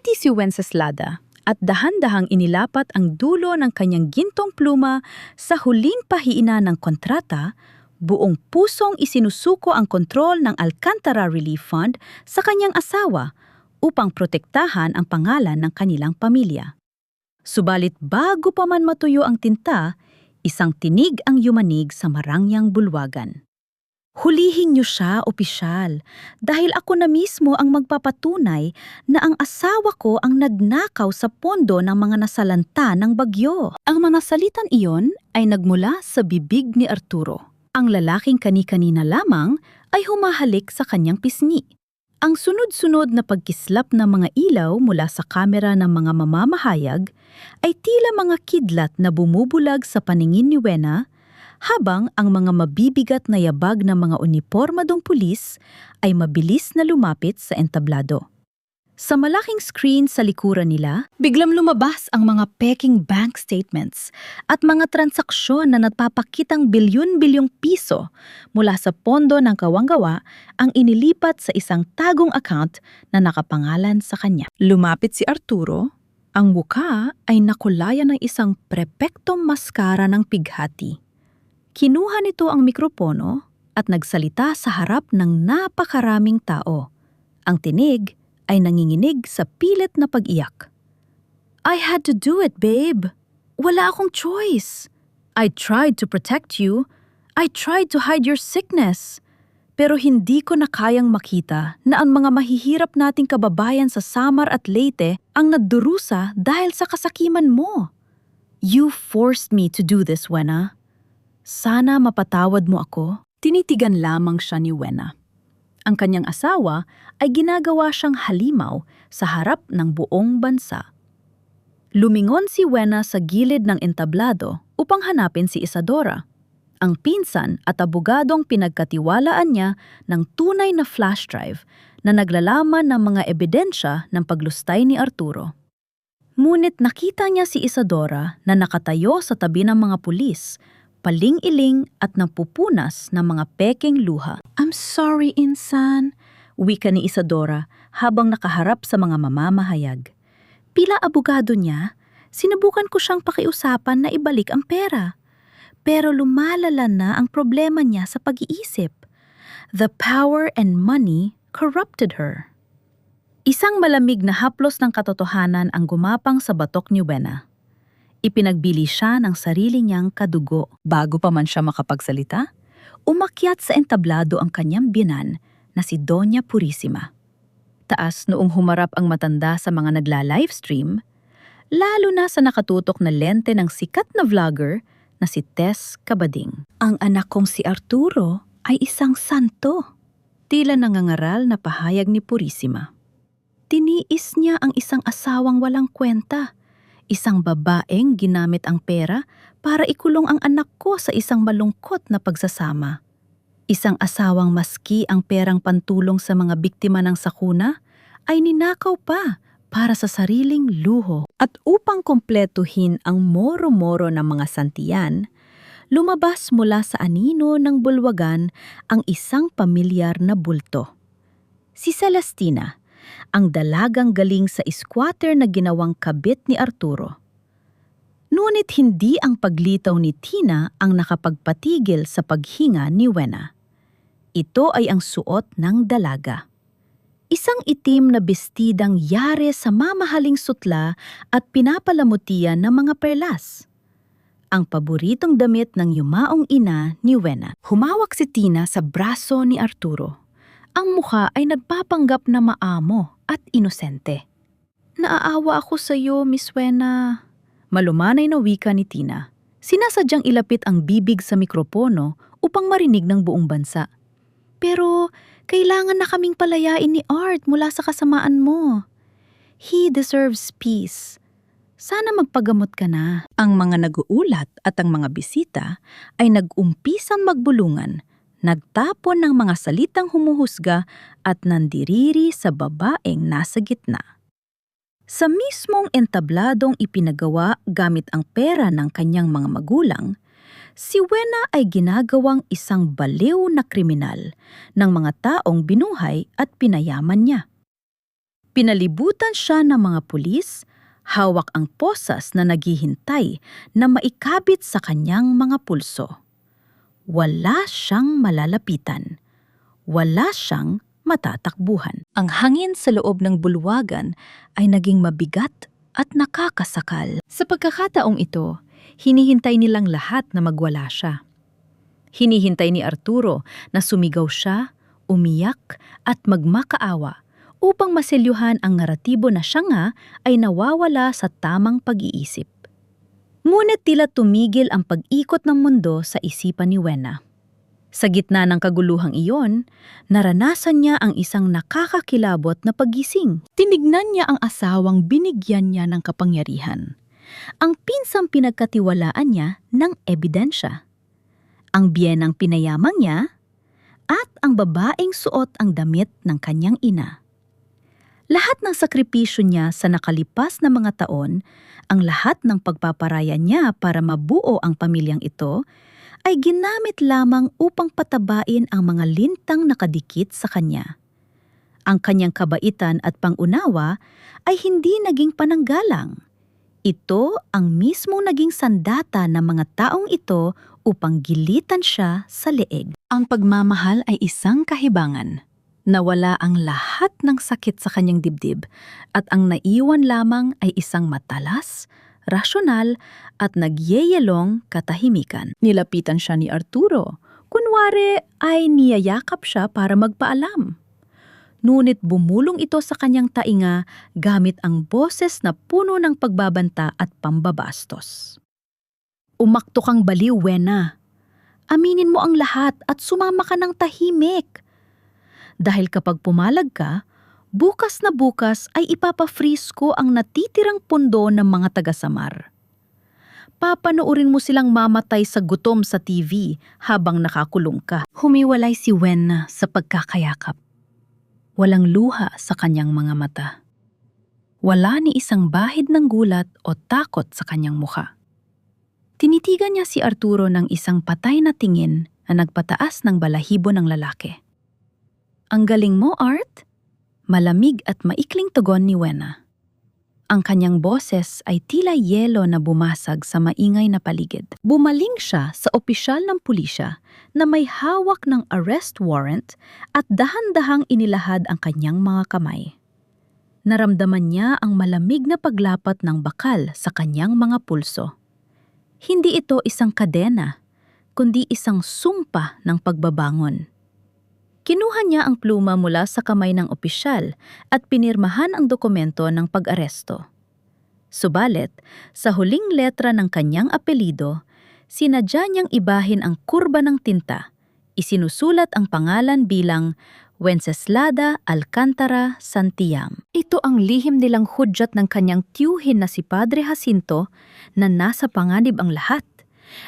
Ngumiti si Wenceslada at dahan-dahang inilapat ang dulo ng kanyang gintong pluma sa huling pahina ng kontrata, buong pusong isinusuko ang kontrol ng Alcantara Relief Fund sa kanyang asawa upang protektahan ang pangalan ng kanilang pamilya. Subalit bago pa man matuyo ang tinta, isang tinig ang yumanig sa marangyang bulwagan. Hulihin niyo siya, opisyal, dahil ako na mismo ang magpapatunay na ang asawa ko ang nagnakaw sa pondo ng mga nasalanta ng bagyo. Ang mga salitang iyon ay nagmula sa bibig ni Arturo. Ang lalaking kani-kanina lamang ay humahalik sa kanyang pisngi. Ang sunod-sunod na pagkislap ng mga ilaw mula sa kamera ng mga mamamahayag ay tila mga kidlat na bumubulag sa paningin ni Wena, habang ang mga mabibigat na yabag ng mga unipormadong pulis ay mabilis na lumapit sa entablado. Sa malaking screen sa likuran nila, biglang lumabas ang mga peking bank statements at mga transaksyon na nagpapakitang bilyon-bilyong piso mula sa pondo ng kawanggawa ang inilipat sa isang tagong account na nakapangalan sa kanya. Lumapit si Arturo, ang mukha ay nakulayan ng isang prepektong maskara ng pighati. Kinuha nito ang mikropono at nagsalita sa harap ng napakaraming tao. Ang tinig ay nanginginig sa pilit na pag-iyak. I had to do it, babe. Wala akong choice. I tried to protect you. I tried to hide your sickness. Pero hindi ko na kayang makita na ang mga mahihirap nating kababayan sa Samar at Leyte ang nadurusa dahil sa kasakiman mo. You forced me to do this, Wena. Sana mapatawad mo ako. Tinitigan lamang siya ni Wena. Ang kanyang asawa ay ginagawa siyang halimaw sa harap ng buong bansa. Lumingon si Wena sa gilid ng entablado upang hanapin si Isadora, ang pinsan at abogadong pinagkatiwalaan niya ng tunay na flash drive na naglalaman ng mga ebidensya ng paglustay ni Arturo. Ngunit nakita niya si Isadora na nakatayo sa tabi ng mga pulis, paling-iling at napupunas ng mga peking luha. I'm sorry, insan, wika ni Isadora habang nakaharap sa mga mamamahayag. Pila abogado niya, sinubukan ko siyang pakiusapan na ibalik ang pera. Pero lumalala na ang problema niya sa pag-iisip. The power and money corrupted her. Isang malamig na haplos ng katotohanan ang gumapang sa batok ni Wena. Ipinagbili siya ng sarili niyang kadugo. Bago pa man siya makapagsalita, umakyat sa entablado ang kanyang biyenan na si Doña Purisima. Taas noong humarap ang matanda sa mga nagla-livestream, lalo na sa nakatutok na lente ng sikat na vlogger na si Tess Cabading. Ang anak kong si Arturo ay isang santo. Tila nangangaral na pahayag ni Purisima. Tiniis niya ang isang asawang walang kwenta. Isang babaeng ginamit ang pera para ikulong ang anak ko sa isang malungkot na pagsasama. Isang asawang maski ang perang pantulong sa mga biktima ng sakuna ay ninakaw pa para sa sariling luho. At upang kompletuhin ang moro-moro ng mga santiyan, lumabas mula sa anino ng bulwagan ang isang pamilyar na bulto. Si Celestina, ang dalagang galing sa squatter na ginawang kabit ni Arturo. Ngunit hindi ang paglitaw ni Tina ang nakapagpatigil sa paghinga ni Wena. Ito ay ang suot ng dalaga. Isang itim na bestidang yare sa mamahaling sutla at pinapalamutian ng mga perlas. Ang paboritong damit ng yumaong ina ni Wena. Humawak si Tina sa braso ni Arturo. Ang mukha ay nagpapanggap na maamo at inosente. Naaawa ako sa iyo, Miss Wena. Malumanay na wika ni Tina. Sinasadyang ilapit ang bibig sa mikropono upang marinig ng buong bansa. Pero kailangan na kaming palayain ni Art mula sa kasamaan mo. He deserves peace. Sana magpagamot ka na. Ang mga nag-uulat at ang mga bisita ay nag-umpisang magbulungan, nagtapon ng mga salitang humuhusga at nandiriri sa babaeng nasa gitna. Sa mismong entabladong ipinagawa gamit ang pera ng kanyang mga magulang, si Wena ay ginagawang isang baliw na kriminal ng mga taong binuhay at pinayaman niya. Pinalibutan siya ng mga pulis, hawak ang posas na naghihintay na maikabit sa kanyang mga pulso. Wala siyang malalapitan. Wala siyang matatakbuhan. Ang hangin sa loob ng bulwagan ay naging mabigat at nakakasakal. Sa pagkakataong ito, hinihintay nilang lahat na magwala siya. Hinihintay ni Arturo na sumigaw siya, umiyak at magmakaawa upang maselyuhan ang naratibo na siya nga ay nawawala sa tamang pag-iisip. Ngunit tila tumigil ang pag-ikot ng mundo sa isipan ni Wena. Sa gitna ng kaguluhang iyon, naranasan niya ang isang nakakakilabot na paggising. Tinignan niya ang asawang binigyan niya ng kapangyarihan. Ang pinsang pinagkatiwalaan niya ng ebidensya. Ang biyenang pinayamang niya at ang babaeng suot ang damit ng kanyang ina. Lahat ng sakripisyo niya sa nakalipas na mga taon, ang lahat ng pagpaparaya niya para mabuo ang pamilyang ito, ay ginamit lamang upang patabain ang mga lintang nakadikit sa kanya. Ang kanyang kabaitan at pangunawa ay hindi naging pananggalang. Ito ang mismong naging sandata ng mga taong ito upang gilitan siya sa leeg. Ang pagmamahal ay isang kahibangan. Nawala ang lahat ng sakit sa kanyang dibdib at ang naiwan lamang ay isang matalas, rasyonal at nagyeyelong katahimikan. Nilapitan siya ni Arturo. Kunwari ay niyayakap siya para magpaalam. Ngunit bumulong ito sa kanyang tainga gamit ang boses na puno ng pagbabanta at pambabastos. Umakto kang baliw, Wena. Aminin mo ang lahat at sumama ka ng tahimik. Dahil kapag pumalag ka, bukas na bukas ay ipapa-freeze ko ang natitirang pundo ng mga taga-Samar. Papanoorin mo silang mamatay sa gutom sa TV habang nakakulong ka. Humiwalay si Wena sa pagkakayakap. Walang luha sa kanyang mga mata. Wala ni isang bahid ng gulat o takot sa kanyang mukha. Tinitigan niya si Arturo ng isang patay na tingin na nagpataas ng balahibo ng lalaki. Ang galing mo, Art? Malamig at maikling tugon ni Wena. Ang kanyang boses ay tila yelo na bumasag sa maingay na paligid. Bumaling siya sa opisyal ng pulisya na may hawak ng arrest warrant at dahan-dahang inilahad ang kanyang mga kamay. Naramdaman niya ang malamig na paglapat ng bakal sa kanyang mga pulso. Hindi ito isang kadena, kundi isang sumpa ng pagbabangon. Kinuha niya ang pluma mula sa kamay ng opisyal at pinirmahan ang dokumento ng pag-aresto. Subalit, sa huling letra ng kanyang apelido, sinadya niyang ibahin ang kurba ng tinta. Isinusulat ang pangalan bilang Wenceslada Alcantara Santillam. Ito ang lihim nilang hudyat ng kanyang tiyuhin na si Padre Jacinto na nasa panganib ang lahat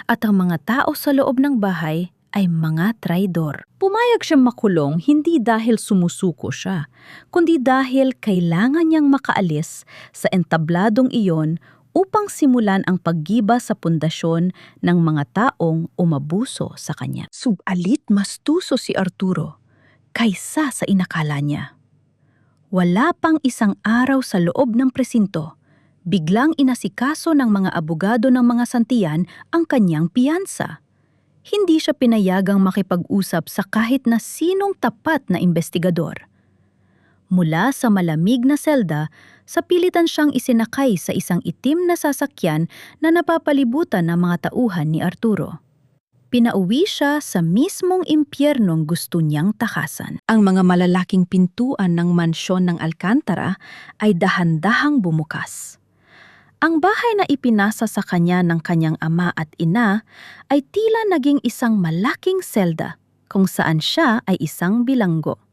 at ang mga tao sa loob ng bahay ay mga traidor. Pumayag siyang makulong hindi dahil sumusuko siya, kundi dahil kailangan niyang makaalis sa entabladong iyon upang simulan ang paggiba sa pundasyon ng mga taong umabuso sa kanya. Subalit mas tuso si Arturo kaysa sa inakala niya. Wala pang isang araw sa loob ng presinto, biglang inasikaso ng mga abogado ng mga santiyan ang kanyang piyansa. Hindi siya pinayagang makipag-usap sa kahit na sinong tapat na investigador. Mula sa malamig na selda, sapilitan siyang isinakay sa isang itim na sasakyan na napapalibutan ng mga tauhan ni Arturo. Pinauwi siya sa mismong impyernong gusto niyang takasan. Ang mga malalaking pintuan ng mansyon ng Alcantara ay dahan-dahang bumukas. Ang bahay na ipinasa sa kanya ng kanyang ama at ina ay tila naging isang malaking selda kung saan siya ay isang bilanggo.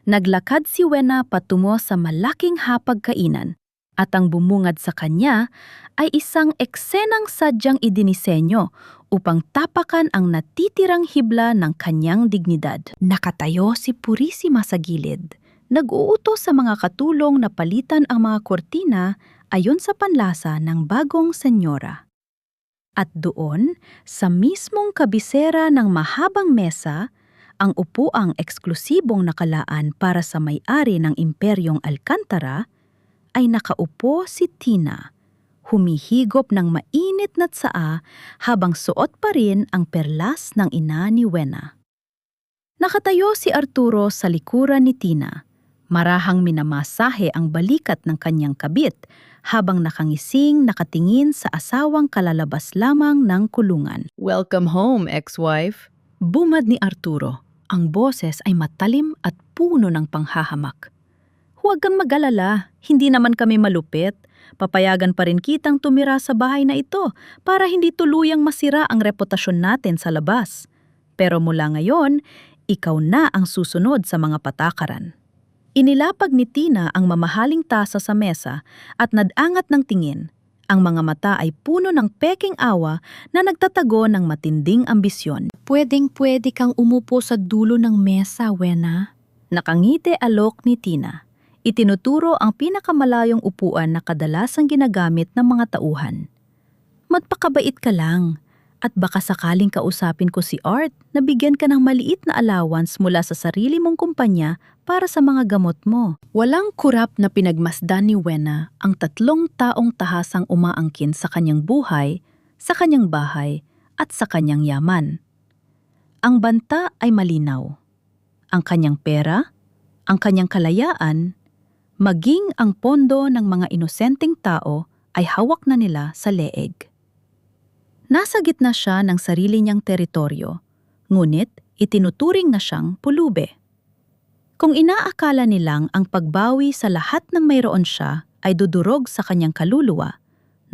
Naglakad si Wena patungo sa malaking hapagkainan at ang bumungad sa kanya ay isang eksenang sadyang idinisenyo upang tapakan ang natitirang hibla ng kanyang dignidad. Nakatayo si Purisima sa gilid, nag-uutos sa mga katulong na palitan ang mga kortina ayon sa panlasa ng bagong senyora. At doon, sa mismong kabisera ng mahabang mesa, Ang upuang eksklusibong nakalaan para sa may-ari ng Imperyong Alcantara ay nakaupo si Tina, humihigop ng mainit na tsaa habang suot pa rin ang perlas ng ina ni Wena. Nakatayo si Arturo sa likuran ni Tina, marahang minamasahe ang balikat ng kanyang kabit habang nakangising nakatingin sa asawang kalalabas lamang ng kulungan. Welcome home, ex-wife. Bumad ni Arturo. Ang boses ay matalim at puno ng panghahamak. Huwag kang mag-alala, hindi naman kami malupit. Papayagan pa rin kitang tumira sa bahay na ito para hindi tuluyang masira ang reputasyon natin sa labas. Pero mula ngayon, ikaw na ang susunod sa mga patakaran. Inilapag ni Tina ang mamahaling tasa sa mesa at nadangat ng tingin. Ang mga mata ay puno ng peking awa na nagtatago ng matinding ambisyon. Pwedeng-pwede kang umupo sa dulo ng mesa, Wena. Nakangiti alok ni Tina. Itinuturo ang pinakamalayong upuan na kadalasang ginagamit ng mga tauhan. Magpakabait ka lang at baka sakaling kausapin ko si Art na bigyan ka ng maliit na allowance mula sa sarili mong kumpanya para sa mga gamot mo. Walang kurap na pinagmasdan ni Wena ang 3 taong tahasang umaangkin sa kanyang buhay, sa kanyang bahay at sa kanyang yaman. Ang banta ay malinaw. Ang kanyang pera, ang kanyang kalayaan, maging ang pondo ng mga inosenteng tao ay hawak na nila sa leeg. Nasa gitna siya ng sarili niyang teritoryo, ngunit itinuturing na siyang pulube. Kung inaakala nilang ang pagbawi sa lahat ng mayroon siya ay dudurog sa kanyang kaluluwa,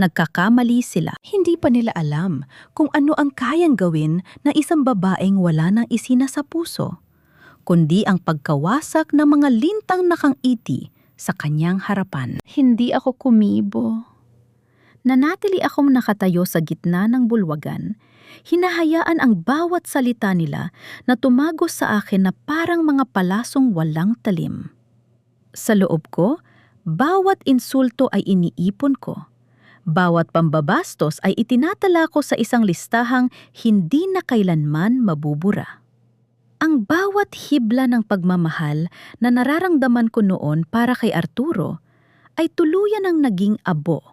nagkakamali sila. Hindi pa nila alam kung ano ang kayang gawin na isang babaeng wala nang isina sa puso, kundi ang pagkawasak ng mga lintang nakangiti sa kanyang harapan. Hindi ako kumibo. Nanatili akong nakatayo sa gitna ng bulwagan, hinahayaan ang bawat salita nila na tumagos sa akin na parang mga palasong walang talim. Sa loob ko, bawat insulto ay iniipon ko. Bawat pambabastos ay itinatala ko sa isang listahang hindi na kailanman mabubura. Ang bawat hibla ng pagmamahal na nararamdaman ko noon para kay Arturo ay tuluyan ang naging abo.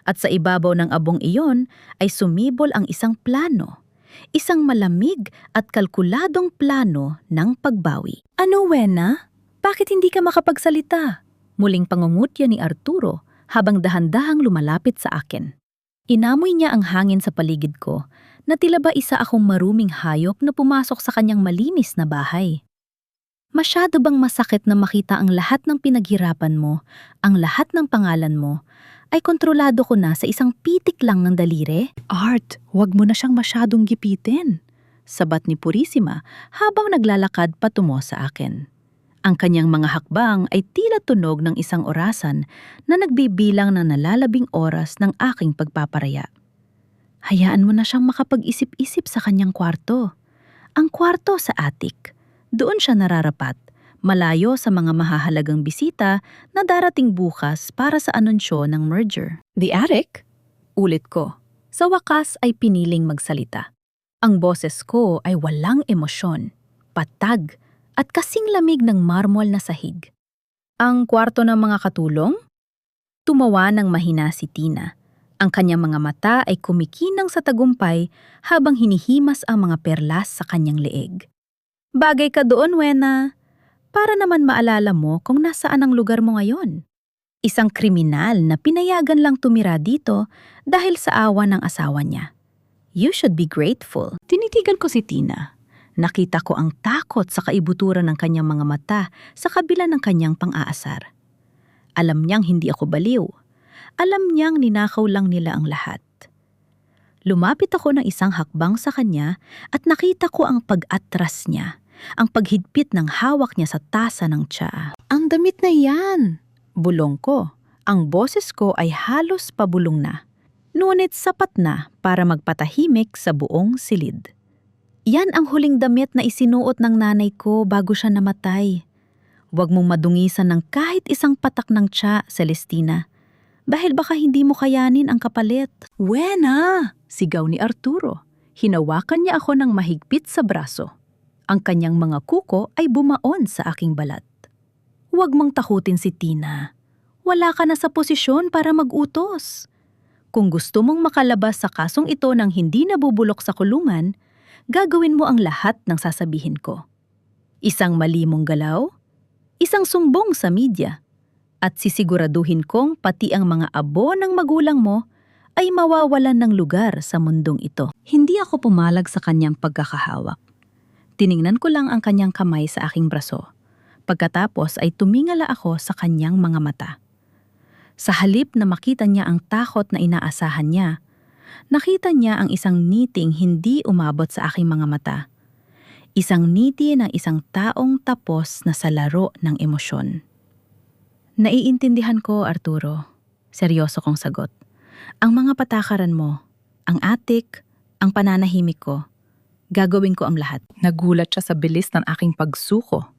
At sa ibabaw ng abong iyon ay sumibol ang isang plano, isang malamig at kalkuladong plano ng pagbawi. Ano, Wena? Bakit hindi ka makapagsalita? Muling pangungutya ni Arturo habang dahan-dahang lumalapit sa akin. Inamoy niya ang hangin sa paligid ko na tila ba isa akong maruming hayop na pumasok sa kanyang malinis na bahay. Masyado bang masakit na makita ang lahat ng pinaghirapan mo, ang lahat ng pangalan mo, ay kontrolado ko na sa isang pitik lang ng daliri? Art, huwag mo na siyang masyadong gipitin, sabat ni Purisima habang naglalakad patungo sa akin. Ang kanyang mga hakbang ay tila tunog ng isang orasan na nagbibilang ng nalalabing oras ng aking pagpaparaya. Hayaan mo na siyang makapag-isip-isip sa kanyang kwarto. Ang kwarto sa attic. Doon siya nararapat, malayo sa mga mahahalagang bisita na darating bukas para sa anunsyo ng merger. The attic? Ulit ko. Sa wakas ay piniling magsalita. Ang boses ko ay walang emosyon, patag, at kasing lamig ng marmol na sahig. Ang kwarto ng mga katulong? Tumawa ng mahina si Tina. Ang kanyang mga mata ay kumikinang sa tagumpay habang hinihimas ang mga perlas sa kanyang leeg. Bagay ka doon, Wena. Para naman maalala mo kung nasaan ang lugar mo ngayon. Isang kriminal na pinayagan lang tumira dito dahil sa awa ng asawa niya. You should be grateful. Tinitigan ko si Tina. Nakita ko ang takot sa kaibuturan ng kanyang mga mata sa kabila ng kanyang pang-aasar. Alam niyang hindi ako baliw. Alam niyang ninakaw lang nila ang lahat. Lumapit ako ng isang hakbang sa kanya at nakita ko ang pag-atras niya, ang paghigpit ng hawak niya sa tasa ng tsaa. Ang damit na yan! Bulong ko. Ang boses ko ay halos pabulong na. Ngunit sapat na para magpatahimik sa buong silid. Yan ang huling damit na isinuot ng nanay ko bago siya namatay. Huwag mong madungisan ng kahit isang patak ng tsa, Celestina. Dahil baka hindi mo kayanin ang kapalit. Wena! Sigaw ni Arturo. Hinawakan niya ako ng mahigpit sa braso. Ang kanyang mga kuko ay bumaon sa aking balat. Huwag mong takutin si Tina. Wala ka na sa posisyon para mag-utos. Kung gusto mong makalabas sa kasong ito nang hindi nabubulok sa kulungan, gagawin mo ang lahat ng sasabihin ko. Isang mali mong galaw, isang sumbong sa media, at sisiguraduhin kong pati ang mga abo ng magulang mo ay mawawalan ng lugar sa mundong ito. Hindi ako pumalag sa kanyang pagkakahawak. Tiningnan ko lang ang kanyang kamay sa aking braso. Pagkatapos ay tumingala ako sa kanyang mga mata. Sa halip na makita niya ang takot na inaasahan niya, nakita niya ang isang ngiting hindi umabot sa aking mga mata. Isang ngiti ng isang taong tapos na sa laro ng emosyon. Naiintindihan ko, Arturo. Seryoso kong sagot. Ang mga patakaran mo, ang attic, ang pananahimik ko, gagawin ko ang lahat. Nagulat siya sa bilis ng aking pagsuko.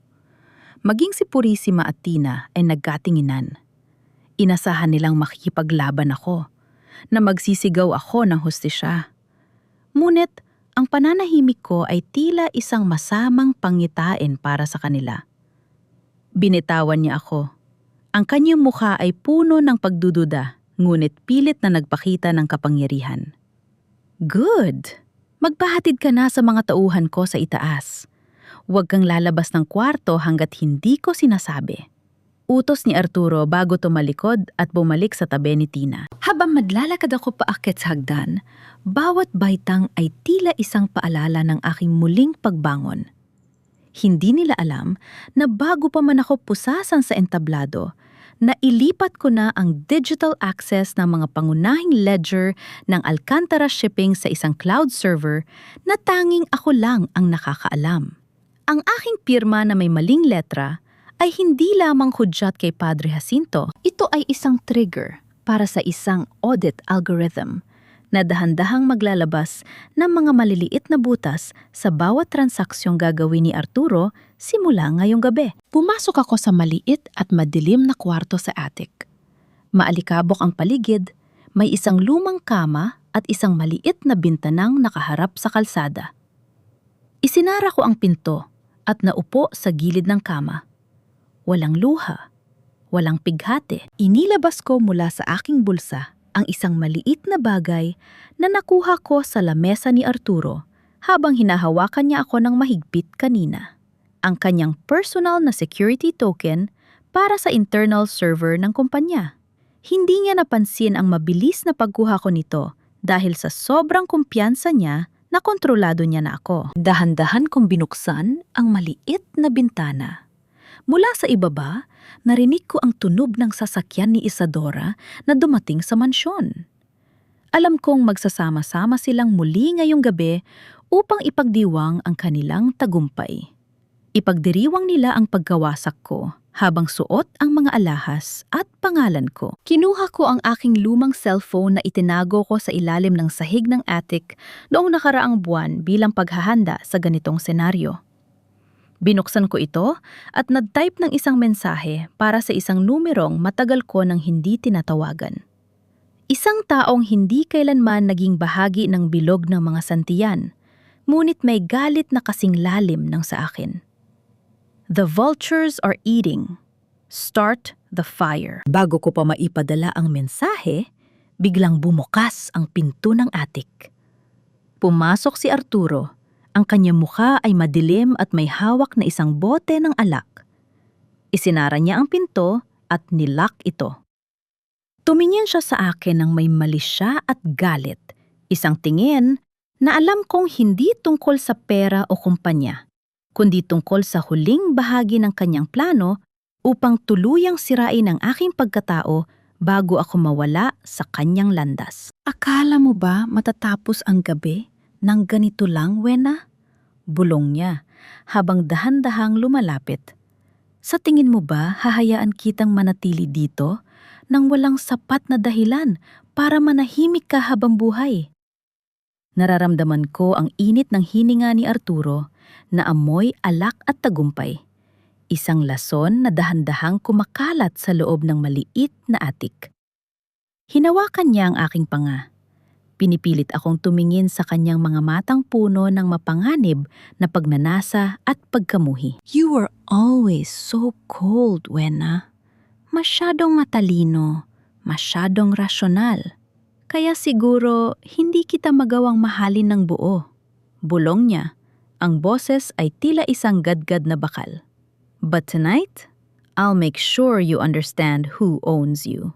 Maging si Purisima at Tina ay nagkatinginan. Inasahan nilang makikipaglaban ako, na magsisigaw ako ng hustisya. Ngunit, ang pananahimik ko ay tila isang masamang pangitain para sa kanila. Binitawan niya ako. Ang kanyang mukha ay puno ng pagdududa, ngunit pilit na nagpakita ng kapangyarihan. Good! Magpahatid ka na sa mga tauhan ko sa itaas. Huwag kang lalabas ng kwarto hanggat hindi ko sinasabi. Utos ni Arturo bago tumalikod at bumalik sa tabi ni Tina. Habang maglalakad ako paakyat sa hagdan, bawat baitang ay tila isang paalala ng aking muling pagbangon. Hindi nila alam na bago pa man ako pusasan sa entablado, na ilipat ko na ang digital access ng mga pangunahing ledger ng Alcantara Shipping sa isang cloud server na tanging ako lang ang nakakaalam. Ang aking pirma na may maling letra ay hindi lamang hudyat kay Padre Jacinto. Ito ay isang trigger para sa isang audit algorithm na dahan-dahang maglalabas ng mga maliliit na butas sa bawat transaksyong gagawin ni Arturo simula ngayong gabi. Pumasok ako sa maliit at madilim na kwarto sa attic. Maalikabok ang paligid, may isang lumang kama at isang maliit na bintanang nakaharap sa kalsada. Isinara ko ang pinto at naupo sa gilid ng kama. Walang luha, walang pighati. Inilabas ko mula sa aking bulsa ang isang maliit na bagay na nakuha ko sa lamesa ni Arturo habang hinahawakan niya ako ng mahigpit kanina. Ang kanyang personal na security token para sa internal server ng kumpanya. Hindi niya napansin ang mabilis na pagkuha ko nito dahil sa sobrang kumpiyansa niya na kontrolado niya na ako. Dahan-dahan kong binuksan ang maliit na bintana. Mula sa ibaba, narinig ko ang tunog ng sasakyan ni Isadora na dumating sa mansyon. Alam kong magsasama-sama silang muli ngayong gabi upang ipagdiwang ang kanilang tagumpay. Ipagdiriwang nila ang pagkawasak ko habang suot ang mga alahas at pangalan ko. Kinuha ko ang aking lumang cellphone na itinago ko sa ilalim ng sahig ng attic noong nakaraang buwan bilang paghahanda sa ganitong senaryo. Binuksan ko ito at nag-type ng isang mensahe para sa isang numerong matagal ko nang hindi tinatawagan. Isang taong hindi kailanman naging bahagi ng bilog ng mga santiyan, ngunit may galit na kasing lalim ng sa akin. The vultures are eating. Start the fire. Bago ko pa maipadala ang mensahe, biglang bumukas ang pinto ng attic. Pumasok si Arturo. Ang kanyang mukha ay madilim at may hawak na isang bote ng alak. Isinara niya ang pinto at nilock ito. Tumingin siya sa akin ng may mali siya at galit. Isang tingin na alam kong hindi tungkol sa pera o kumpanya, kundi tungkol sa huling bahagi ng kanyang plano upang tuluyang sirain ang aking pagkatao bago ako mawala sa kanyang landas. Akala mo ba matatapos ang gabi nang ganito lang, Wena? Bulong niya habang dahan-dahang lumalapit. Sa tingin mo ba hahayaan kitang manatili dito nang walang sapat na dahilan para manahimik ka habang buhay? Nararamdaman ko ang init ng hininga ni Arturo na amoy alak at tagumpay. Isang lason na dahan-dahang kumakalat sa loob ng maliit na attic. Hinawakan niya ang aking panga. Pinipilit akong tumingin sa kanyang mga matang puno ng mapanganib na pagnanasa at pagkamuhi. You were always so cold, Wena. Masyadong matalino, masyadong rasyonal. Kaya siguro hindi kita magawang mahalin ng buo. Bulong niya. Ang boses ay tila isang gadgad na bakal. But tonight, I'll make sure you understand who owns you.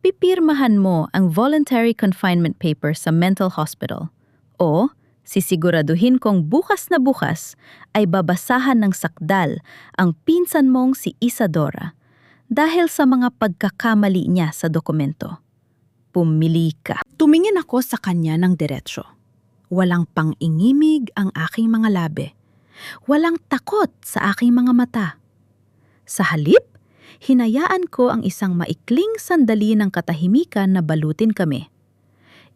Pipirmahan mo ang voluntary confinement paper sa mental hospital o sisiguraduhin kong bukas na bukas ay babasahan ng sakdal ang pinsan mong si Isadora dahil sa mga pagkakamali niya sa dokumento. Pumili ka. Tumingin ako sa kanya ng diretsyo. Walang pang-ingimig ang aking mga labi. Walang takot sa aking mga mata. Sa halip, hinayaan ko ang isang maikling sandali ng katahimikan na balutin kami.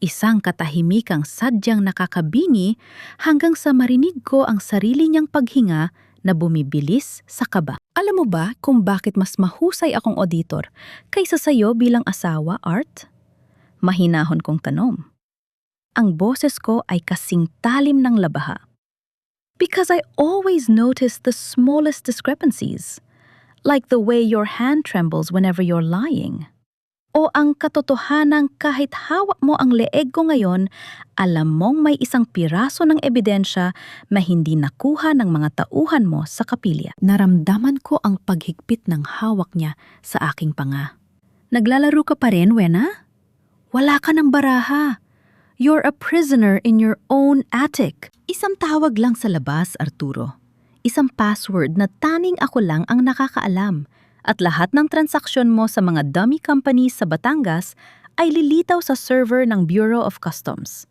Isang katahimikang sadyang nakakabingi hanggang sa marinig ko ang sarili niyang paghinga na bumibilis sa kaba. Alam mo ba kung bakit mas mahusay akong auditor kaysa sayo bilang asawa, Art? Mahinahon kong tanong. Ang boses ko ay kasing talim ng labaha. Because I always notice the smallest discrepancies. Like the way your hand trembles whenever you're lying. O ang katotohanang kahit hawak mo ang leeg ko ngayon, alam mong may isang piraso ng ebidensya na hindi nakuha ng mga tauhan mo sa kapilya. Naramdaman ko ang paghigpit ng hawak niya sa aking panga. Naglalaro ka pa rin, Wena? Wala ka ng baraha. You're a prisoner in your own attic. Isang tawag lang sa labas, Arturo. Isang password na tanging ako lang ang nakakaalam at lahat ng transaksyon mo sa mga dummy companies sa Batangas ay lilitaw sa server ng Bureau of Customs.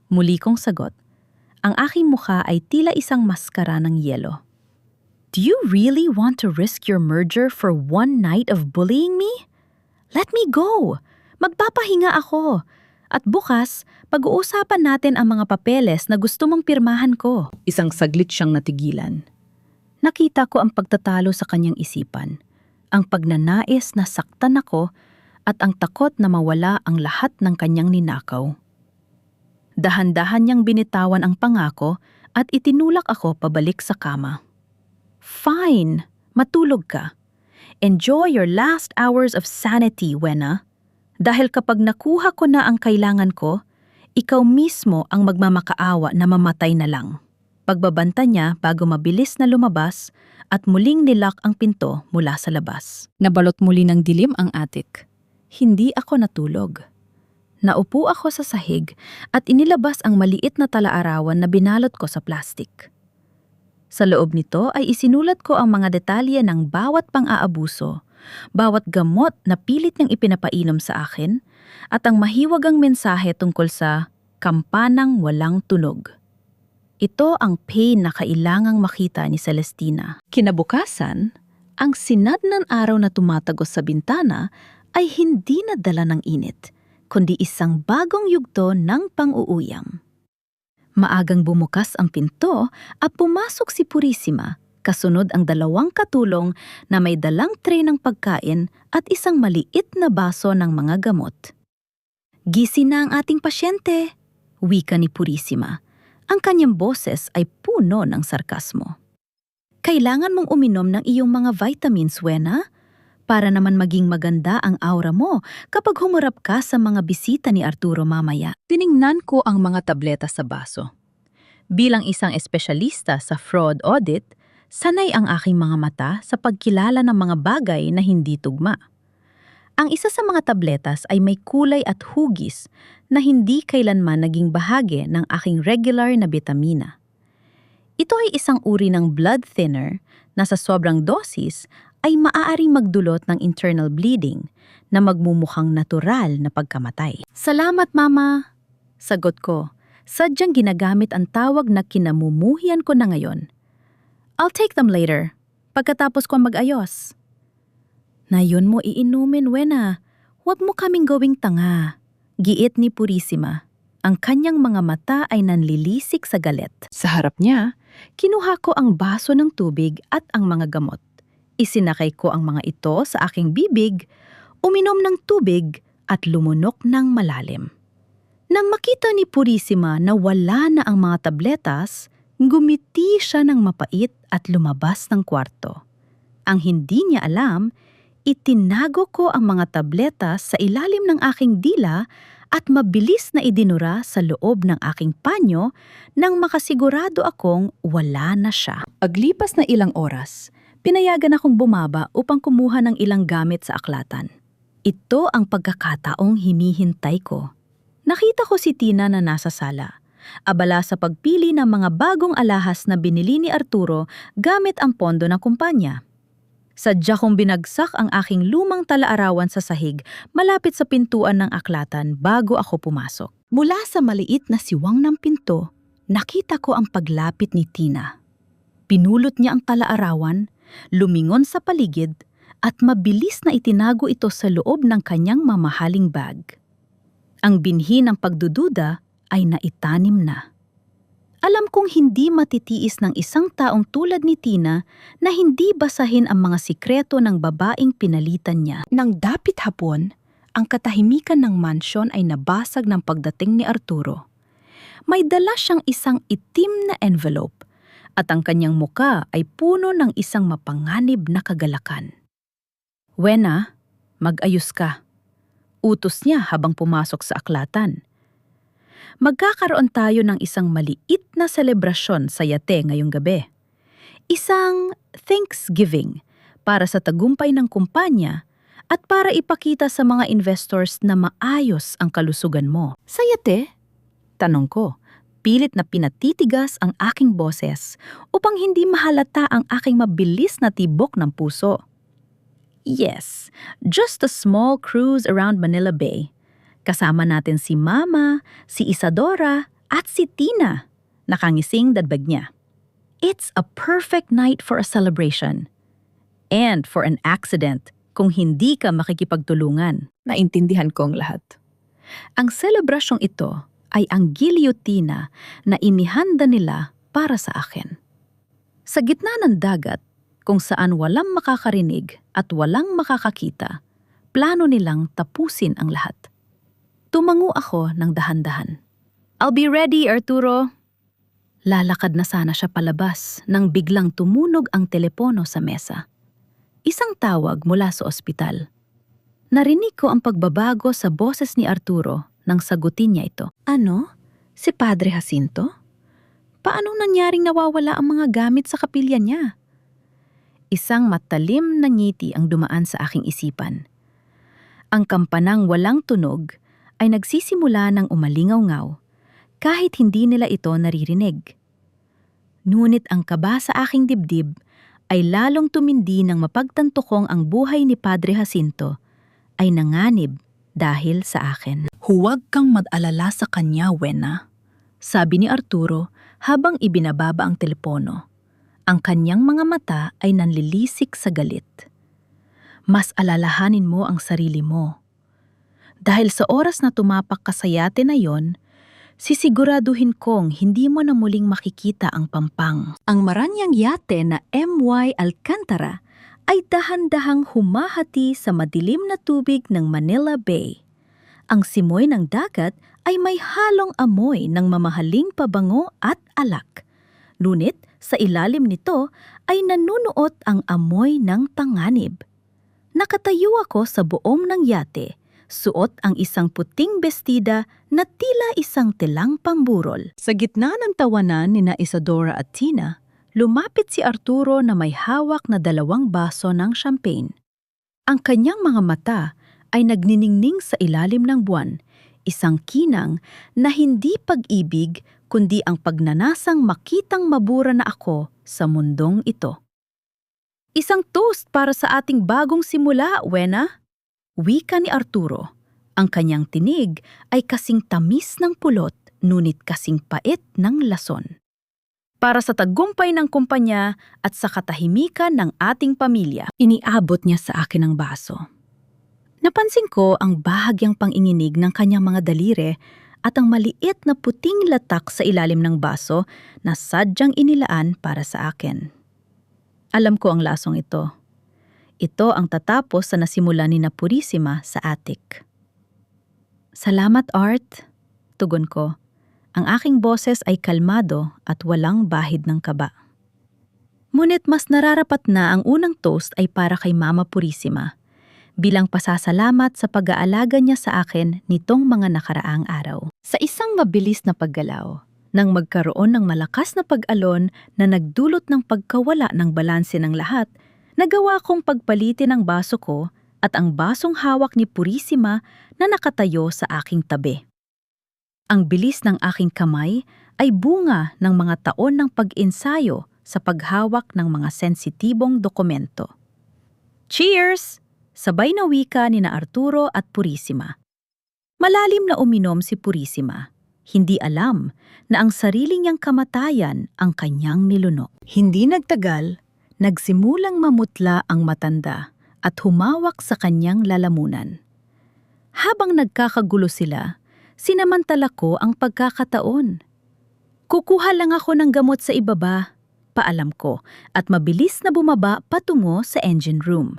Muli kong sagot, ang aking mukha ay tila isang maskara ng yelo. Do you really want to risk your merger for one night of bullying me? Let me go! Magpapahinga ako. At bukas, pag-uusapan natin ang mga papeles na gusto mong pirmahan ko. Isang saglit siyang natigilan. Nakita ko ang pagtatalo sa kanyang isipan, ang pagnanais na saktan ako at ang takot na mawala ang lahat ng kanyang ninakaw. Dahan-dahan niyang binitawan ang pangako at itinulak ako pabalik sa kama. Fine, matulog ka. Enjoy your last hours of sanity, Wena. Dahil kapag nakuha ko na ang kailangan ko, ikaw mismo ang magmamakaawa na mamatay na lang. Pagbabanta niya bago mabilis na lumabas at muling nilak ang pinto mula sa labas. Nabalot muli ng dilim ang attic. Hindi ako natulog. Naupo ako sa sahig at inilabas ang maliit na talaarawan na binalot ko sa plastik. Sa loob nito ay isinulat ko ang mga detalye ng bawat pang-aabuso, bawat gamot na pilit niyang ipinapainom sa akin, at ang mahiwagang mensahe tungkol sa kampanang walang tunog. Ito ang pain na kailangang makita ni Celestina. Kinabukasan, ang sinad ng araw na tumatagos sa bintana ay hindi nadala ng init, kundi isang bagong yugto ng pang-uuyam. Maagang bumukas ang pinto at pumasok si Purisima, kasunod ang dalawang katulong na may dalang tray ng pagkain at isang maliit na baso ng mga gamot. Gising na ang ating pasyente, wika ni Purisima. Ang kanyang boses ay puno ng sarkasmo. Kailangan mong uminom ng iyong mga vitamins, Wena, para naman maging maganda ang aura mo kapag humarap ka sa mga bisita ni Arturo mamaya. Tiningnan ko ang mga tableta sa baso. Bilang isang espesyalista sa fraud audit, sanay ang aking mga mata sa pagkilala ng mga bagay na hindi tugma. Ang isa sa mga tabletas ay may kulay at hugis na hindi kailanman naging bahagi ng aking regular na bitamina. Ito ay isang uri ng blood thinner na sa sobrang dosis ay maaaring magdulot ng internal bleeding na magmumukhang natural na pagkamatay. Salamat, Mama! Sagot ko, sadyang ginagamit ang tawag na kinamumuhian ko na ngayon. I'll take them later, pagkatapos ko mag-ayos. Na yun mo iinumin, Wena. Huwag mo kaming gawing tanga. Giit ni Purisima. Ang kanyang mga mata ay nanlilisik sa galit. Sa harap niya, kinuha ko ang baso ng tubig at ang mga gamot. Isinakay ko ang mga ito sa aking bibig, uminom ng tubig at lumunok ng malalim. Nang makita ni Purisima na wala na ang mga tabletas, gumiti siya ng mapait at lumabas ng kwarto. Ang hindi niya alam, itinago ko ang mga tabletas sa ilalim ng aking dila at mabilis na idinura sa loob ng aking panyo nang makasigurado akong wala na siya. Paglipas na ilang oras, pinayagan akong bumaba upang kumuha ng ilang gamit sa aklatan. Ito ang pagkakataong hinihintay ko. Nakita ko si Tina na nasa sala, abala sa pagpili ng mga bagong alahas na binili ni Arturo gamit ang pondo ng kumpanya. Sadya kong binagsak ang aking lumang talaarawan sa sahig malapit sa pintuan ng aklatan bago ako pumasok. Mula sa maliit na siwang ng pinto, nakita ko ang paglapit ni Tina. Pinulot niya ang talaarawan, lumingon sa paligid, at mabilis na itinago ito sa loob ng kanyang mamahaling bag. Ang binhi ng pagdududa ay naitanim na. Alam kong hindi matitiis ng isang taong tulad ni Tina na hindi basahin ang mga sikreto ng babaeng pinalitan niya. Nang dapit hapon, ang katahimikan ng mansyon ay nabasag ng pagdating ni Arturo. May dala siyang isang itim na envelope at ang kanyang muka ay puno ng isang mapanganib na kagalakan. "Wena, mag-ayos ka," utos niya habang pumasok sa aklatan. Magkakaroon tayo ng isang maliit na selebrasyon sa yate ngayong gabi. Isang Thanksgiving para sa tagumpay ng kumpanya at para ipakita sa mga investors na maayos ang kalusugan mo. "Sa yate?" Tanong ko, pilit na pinatitigas ang aking boses upang hindi mahalata ang aking mabilis na tibok ng puso. "Yes, just a small cruise around Manila Bay. Kasama natin si Mama, si Isadora, at si Tina," nakangising dadbag niya. "It's a perfect night for a celebration. And for an accident kung hindi ka makikipagtulungan." Naintindihan ko ang lahat. Ang selebrasyong ito ay ang gilyotina na inihanda nila para sa akin. Sa gitna ng dagat, kung saan walang makakarinig at walang makakakita, plano nilang tapusin ang lahat. Tumango ako ng dahan-dahan. "I'll be ready, Arturo." Lalakad na sana siya palabas nang biglang tumunog ang telepono sa mesa. Isang tawag mula sa ospital. Narinig ko ang pagbabago sa boses ni Arturo nang sagutin niya ito. "Ano? Si Padre Jacinto? Paano nangyaring nawawala ang mga gamit sa kapilya niya?" Isang matalim na ngiti ang dumaan sa aking isipan. Ang kampanang walang tunog ay nagsisimula ng umalingaw-ngaw kahit hindi nila ito naririnig. Ngunit ang kaba sa aking dibdib ay lalong tumindi nang mapagtanto kong ang buhay ni Padre Jacinto ay nanganib dahil sa akin. "Huwag kang mag-alala sa kanya, Wena," sabi ni Arturo habang ibinababa ang telepono. Ang kanyang mga mata ay nanlilisik sa galit. "Mas alalahanin mo ang sarili mo. Dahil sa oras na tumapak ka sa yate na yon, sisiguraduhin kong hindi mo na muling makikita ang Pampang." Ang maranyang yate na M.Y. Alcantara ay dahan-dahang humahati sa madilim na tubig ng Manila Bay. Ang simoy ng dagat ay may halong amoy ng mamahaling pabango at alak. Ngunit sa ilalim nito ay nanunuot ang amoy ng panganib. Nakatayo ako sa buong ng yate, suot ang isang puting bestida na tila isang telang pamburol. Sa gitna ng tawanan ni na Isadora at Tina, lumapit si Arturo na may hawak na 2 baso ng champagne. Ang kanyang mga mata ay nagniningning sa ilalim ng buwan, isang kinang na hindi pag-ibig kundi ang pagnanasang makitang mabura na ako sa mundong ito. "Isang toast para sa ating bagong simula, Wena," wika ni Arturo. Ang kanyang tinig ay kasing tamis ng pulot, ngunit kasing pait ng lason. "Para sa tagumpay ng kumpanya at sa katahimikan ng ating pamilya." Iniabot niya sa akin ang baso. Napansin ko ang bahagyang panginginig ng kanyang mga daliri at ang maliit na puting latak sa ilalim ng baso na sadyang inilaan para sa akin. Alam ko ang lasong ito. Ito ang tatapos sa nasimula ni na Purisima sa attic. "Salamat, Art," tugon ko. Ang aking boses ay kalmado at walang bahid ng kaba. Ngunit mas nararapat na ang unang toast ay para kay Mama Purisima, bilang pasasalamat sa pag-aalaga niya sa akin nitong mga nakaraang araw. Sa isang mabilis na paggalaw, nang magkaroon ng malakas na pag-alon na nagdulot ng pagkawala ng balanse ng lahat, nagawa kong pagpalitin ang baso ko at ang basong hawak ni Purisima na nakatayo sa aking tabi. Ang bilis ng aking kamay ay bunga ng mga taon ng pag-ensayo sa paghawak ng mga sensitibong dokumento. Cheers! Sabay na wika ni na Arturo at Purisima. Malalim na uminom si Purisima. Hindi alam na ang sarili niyang kamatayan ang kanyang niluno. Hindi nagtagal, nagsimulang mamutla ang matanda at humawak sa kanyang lalamunan. Habang nagkakagulo sila, sinamantala ko ang pagkakataon. Kukuha lang ako ng gamot sa ibaba, paalam ko, at mabilis na bumaba patungo sa engine room.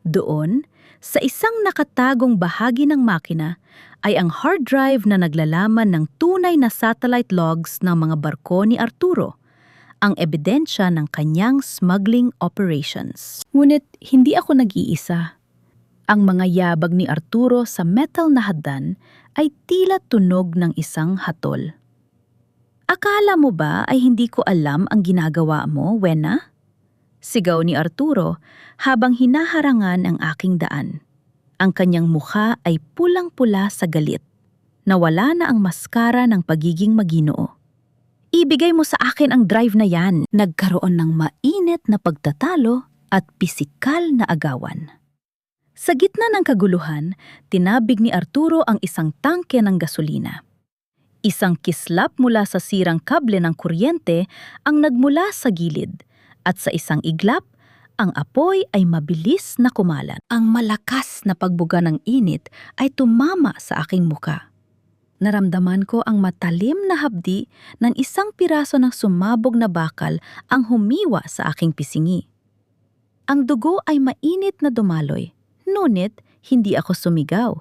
Doon, sa isang nakatagong bahagi ng makina, ay ang hard drive na naglalaman ng tunay na satellite logs ng mga barko ni Arturo, ang ebidensya ng kanyang smuggling operations. Ngunit hindi ako nag-iisa. Ang mga yabag ni Arturo sa metal na hagdan ay tila tunog ng isang hatol. Akala mo ba ay hindi ko alam ang ginagawa mo, Wena? Sigaw ni Arturo habang hinaharangan ang aking daan. Ang kanyang mukha ay pulang-pula sa galit. Nawala na ang maskara ng pagiging maginoo. Ibigay mo sa akin ang drive na yan. Nagkaroon ng mainit na pagtatalo at pisikal na agawan. Sa gitna ng kaguluhan, tinabig ni Arturo ang isang tangke ng gasolina. Isang kislap mula sa sirang kable ng kuryente ang nagmula sa gilid, at sa isang iglap, ang apoy ay mabilis na kumalat. Ang malakas na pagbuga ng init ay tumama sa aking muka. Naramdaman ko ang matalim na hapdi ng isang piraso ng sumabog na bakal ang humiwa sa aking pisingi. Ang dugo ay mainit na dumaloy, ngunit hindi ako sumigaw.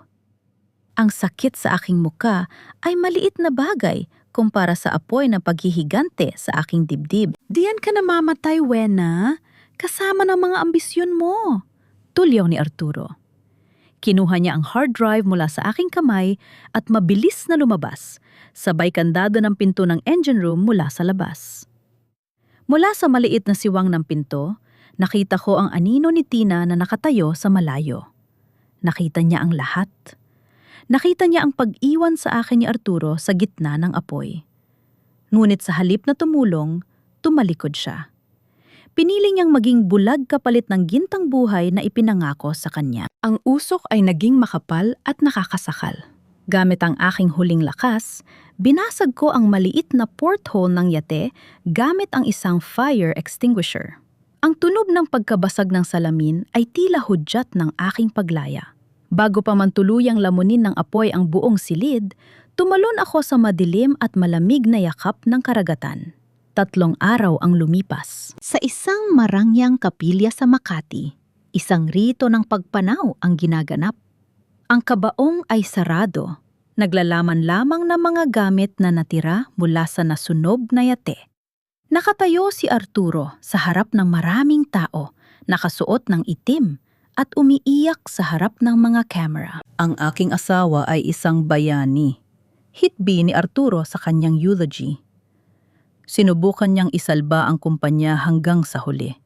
Ang sakit sa aking muka ay maliit na bagay kumpara sa apoy na paghihigante sa aking dibdib. Diyan ka namamatay, Wena, kasama ng mga ambisyon mo, tulyaw ni Arturo. Kinuha niya ang hard drive mula sa aking kamay at mabilis na lumabas, sabay kandado ng pinto ng engine room mula sa labas. Mula sa maliit na siwang ng pinto, nakita ko ang anino ni Tina na nakatayo sa malayo. Nakita niya ang lahat. Nakita niya ang pag-iwan sa akin ni Arturo sa gitna ng apoy. Ngunit sa halip na tumulong, tumalikod siya. Pinili niyang maging bulag kapalit ng gintang buhay na ipinangako sa kanya. Ang usok ay naging makapal at nakakasakal. Gamit ang aking huling lakas, binasag ko ang maliit na porthole ng yate gamit ang isang fire extinguisher. Ang tunog ng pagkabasag ng salamin ay tila hudyat ng aking paglaya. Bago pa man tuluyang lamunin ng apoy ang buong silid, tumalon ako sa madilim at malamig na yakap ng karagatan. 3 araw ang lumipas. Sa isang marangyang kapilya sa Makati, isang rito ng pagpanaw ang ginaganap. Ang kabaong ay sarado, naglalaman lamang ng mga gamit na natira mula sa nasunog na yate. Nakatayo si Arturo sa harap ng maraming tao, nakasuot ng itim, at umiiyak sa harap ng mga camera. Ang aking asawa ay isang bayani. Hitbi ni Arturo sa kanyang eulogy. Sinubukan niyang isalba ang kumpanya hanggang sa huli.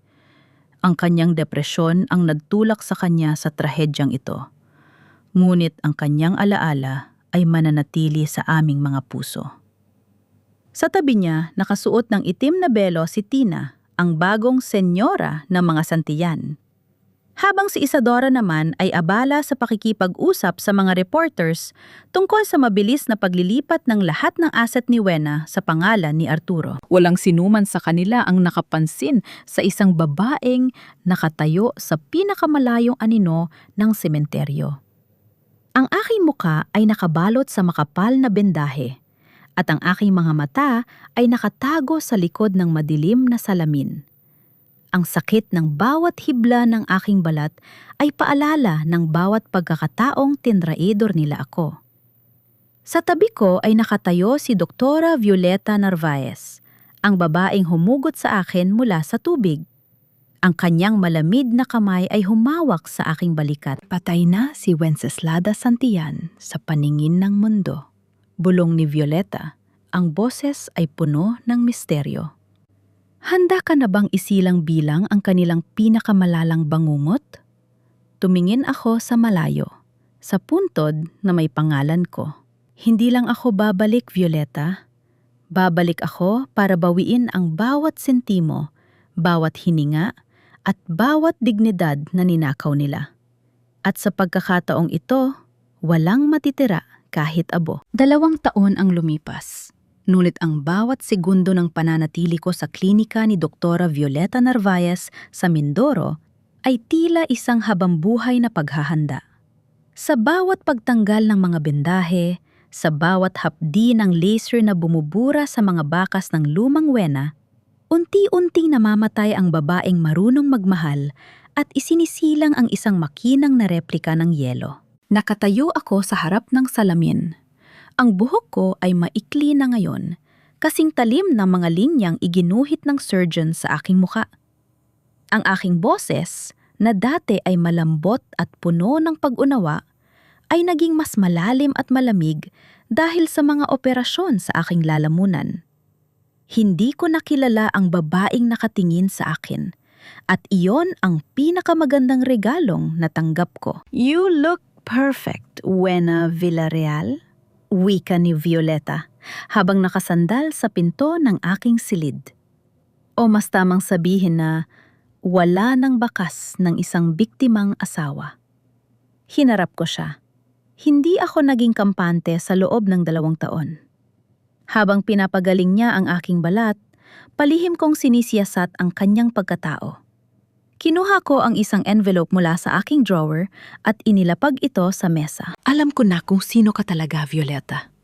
Ang kanyang depresyon ang nagtulak sa kanya sa trahedyang ito. Ngunit ang kanyang alaala ay mananatili sa aming mga puso. Sa tabi niya, nakasuot ng itim na belo si Tina, ang bagong senyora ng mga Santillan. Habang si Isadora naman ay abala sa pakikipag-usap sa mga reporters tungkol sa mabilis na paglilipat ng lahat ng asset ni Wena sa pangalan ni Arturo. Walang sinuman sa kanila ang nakapansin sa isang babaeng nakatayo sa pinakamalayong anino ng sementeryo. Ang aking muka ay nakabalot sa makapal na bendahe at ang aking mga mata ay nakatago sa likod ng madilim na salamin. Ang sakit ng bawat hibla ng aking balat ay paalala ng bawat pagkakataong tinraidor nila ako. Sa tabi ko ay nakatayo si Doktora Violeta Narvaez, ang babaeng humugot sa akin mula sa tubig. Ang kanyang malamig na kamay ay humawak sa aking balikat. Patay na si Wenceslada Santillan sa paningin ng mundo. Bulong ni Violeta, ang boses ay puno ng misteryo. Handa ka na bang isilang bilang ang kanilang pinakamalalang bangungot? Tumingin ako sa malayo, sa puntod na may pangalan ko. Hindi lang ako babalik, Violeta. Babalik ako para bawiin ang bawat sentimo, bawat hininga, at bawat dignidad na ninakaw nila. At sa pagkakataong ito, walang matitira kahit abo. 2 taon ang lumipas. Ngunit ang bawat segundo ng pananatili ko sa klinika ni Doktora Violeta Narvaez sa Mindoro ay tila isang habambuhay na paghahanda. Sa bawat pagtanggal ng mga bendahe, sa bawat hapdi ng laser na bumubura sa mga bakas ng lumang wena, unti-unting namamatay ang babaeng marunong magmahal at isinisilang ang isang makinang na replika ng yelo. Nakatayo ako sa harap ng salamin. Ang buhok ko ay maikli na ngayon, kasing talim ng mga linyang iginuhit ng surgeon sa aking muka. Ang aking boses, na dati ay malambot at puno ng pag-unawa, ay naging mas malalim at malamig dahil sa mga operasyon sa aking lalamunan. Hindi ko nakilala ang babaeng nakatingin sa akin, at iyon ang pinakamagandang regalong natanggap ko. You look perfect, Wena Villarreal, wika ni Violeta, habang nakasandal sa pinto ng aking silid. O mas tamang sabihin na wala ng bakas ng isang biktimang asawa. Hinarap ko siya. Hindi ako naging kampante sa loob ng 2 taon. Habang pinapagaling niya ang aking balat, palihim kong sinisiyasat ang kanyang pagkatao. Kinuha ko ang isang envelope mula sa aking drawer at inilapag ito sa mesa. Alam ko na kung sino ka talaga, Violeta.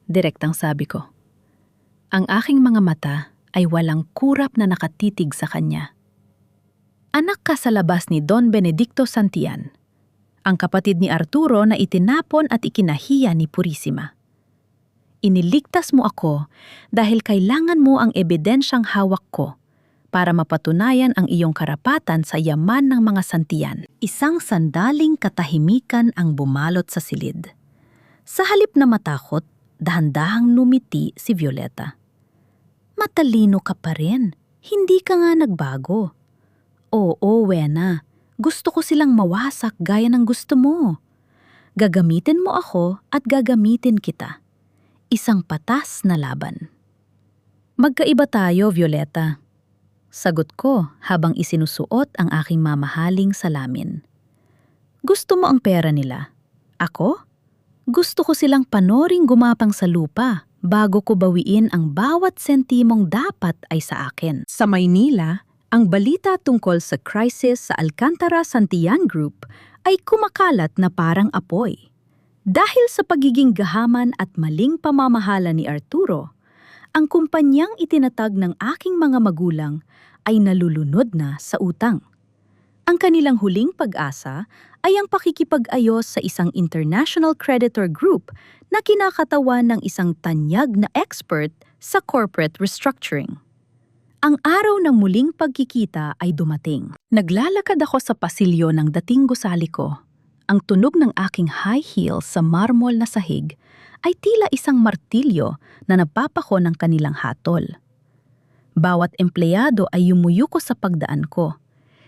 Direktang sabi ko. Ang aking mga mata ay walang kurap na nakatitig sa kanya. Anak ka sa labas ni Don Benedicto Santillan, ang kapatid ni Arturo na itinapon at ikinahiya ni Purisima. Iniligtas mo ako dahil kailangan mo ang ebidensyang hawak ko para mapatunayan ang iyong karapatan sa yaman ng mga Santillan. Isang sandaling katahimikan ang bumalot sa silid. Sa halip na matakot, dahan-dahang numiti si Violeta. Matalino ka pa rin, hindi ka nga nagbago. Oo, Wena. Gusto ko silang mawasak gaya ng gusto mo. Gagamitin mo ako at gagamitin kita. Isang patas na laban. Magkaiba tayo, Violeta. Sagot ko habang isinusuot ang aking mamahaling salamin. Gusto mo ang pera nila. Ako? Gusto ko silang panoring gumapang sa lupa bago ko bawiin ang bawat sentimong dapat ay sa akin. Sa Maynila, ang balita tungkol sa crisis sa Alcantara Santillan Group ay kumakalat na parang apoy. Dahil sa pagiging gahaman at maling pamamahala ni Arturo, ang kumpanyang itinatag ng aking mga magulang ay nalulunod na sa utang. Ang kanilang huling pag-asa ay ang pakikipag-ayos sa isang international creditor group na kinakatawan ng isang tanyag na expert sa corporate restructuring. Ang araw ng muling pagkikita ay dumating. Naglalakad ako sa pasilyo ng dating gusali ko. Ang tunog ng aking high heels sa marmol na sahig ay tila isang martilyo na napapako ng kanilang hatol. Bawat empleyado ay yumuyuko sa pagdaan ko.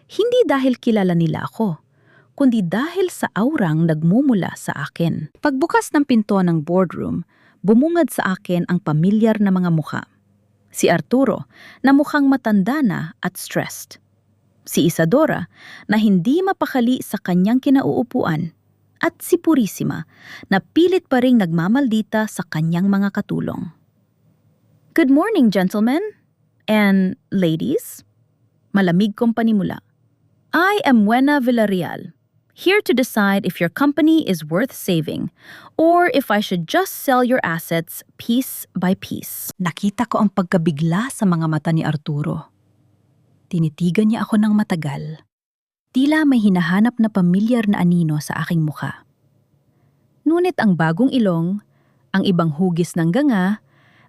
Hindi dahil kilala nila ako, kundi dahil sa aurang nagmumula sa akin. Pagbukas ng pinto ng boardroom, bumungad sa akin ang pamilyar na mga mukha. Si Arturo, na mukhang matanda na at stressed. Si Isadora, na hindi mapakali sa kanyang kinauupuan. At si Purisima, na pilit pa ring nagmamaldita sa kanyang mga katulong. Good morning, gentlemen and ladies. Malamig kong panimula. I am Wena Villarreal, here to decide if your company is worth saving or if I should just sell your assets piece by piece. Nakita ko ang pagkabigla sa mga mata ni Arturo. Tinitigan niya ako ng matagal. Tila may hinahanap na pamilyar na anino sa aking mukha. Ngunit ang bagong ilong, Ang ibang hugis ng ganga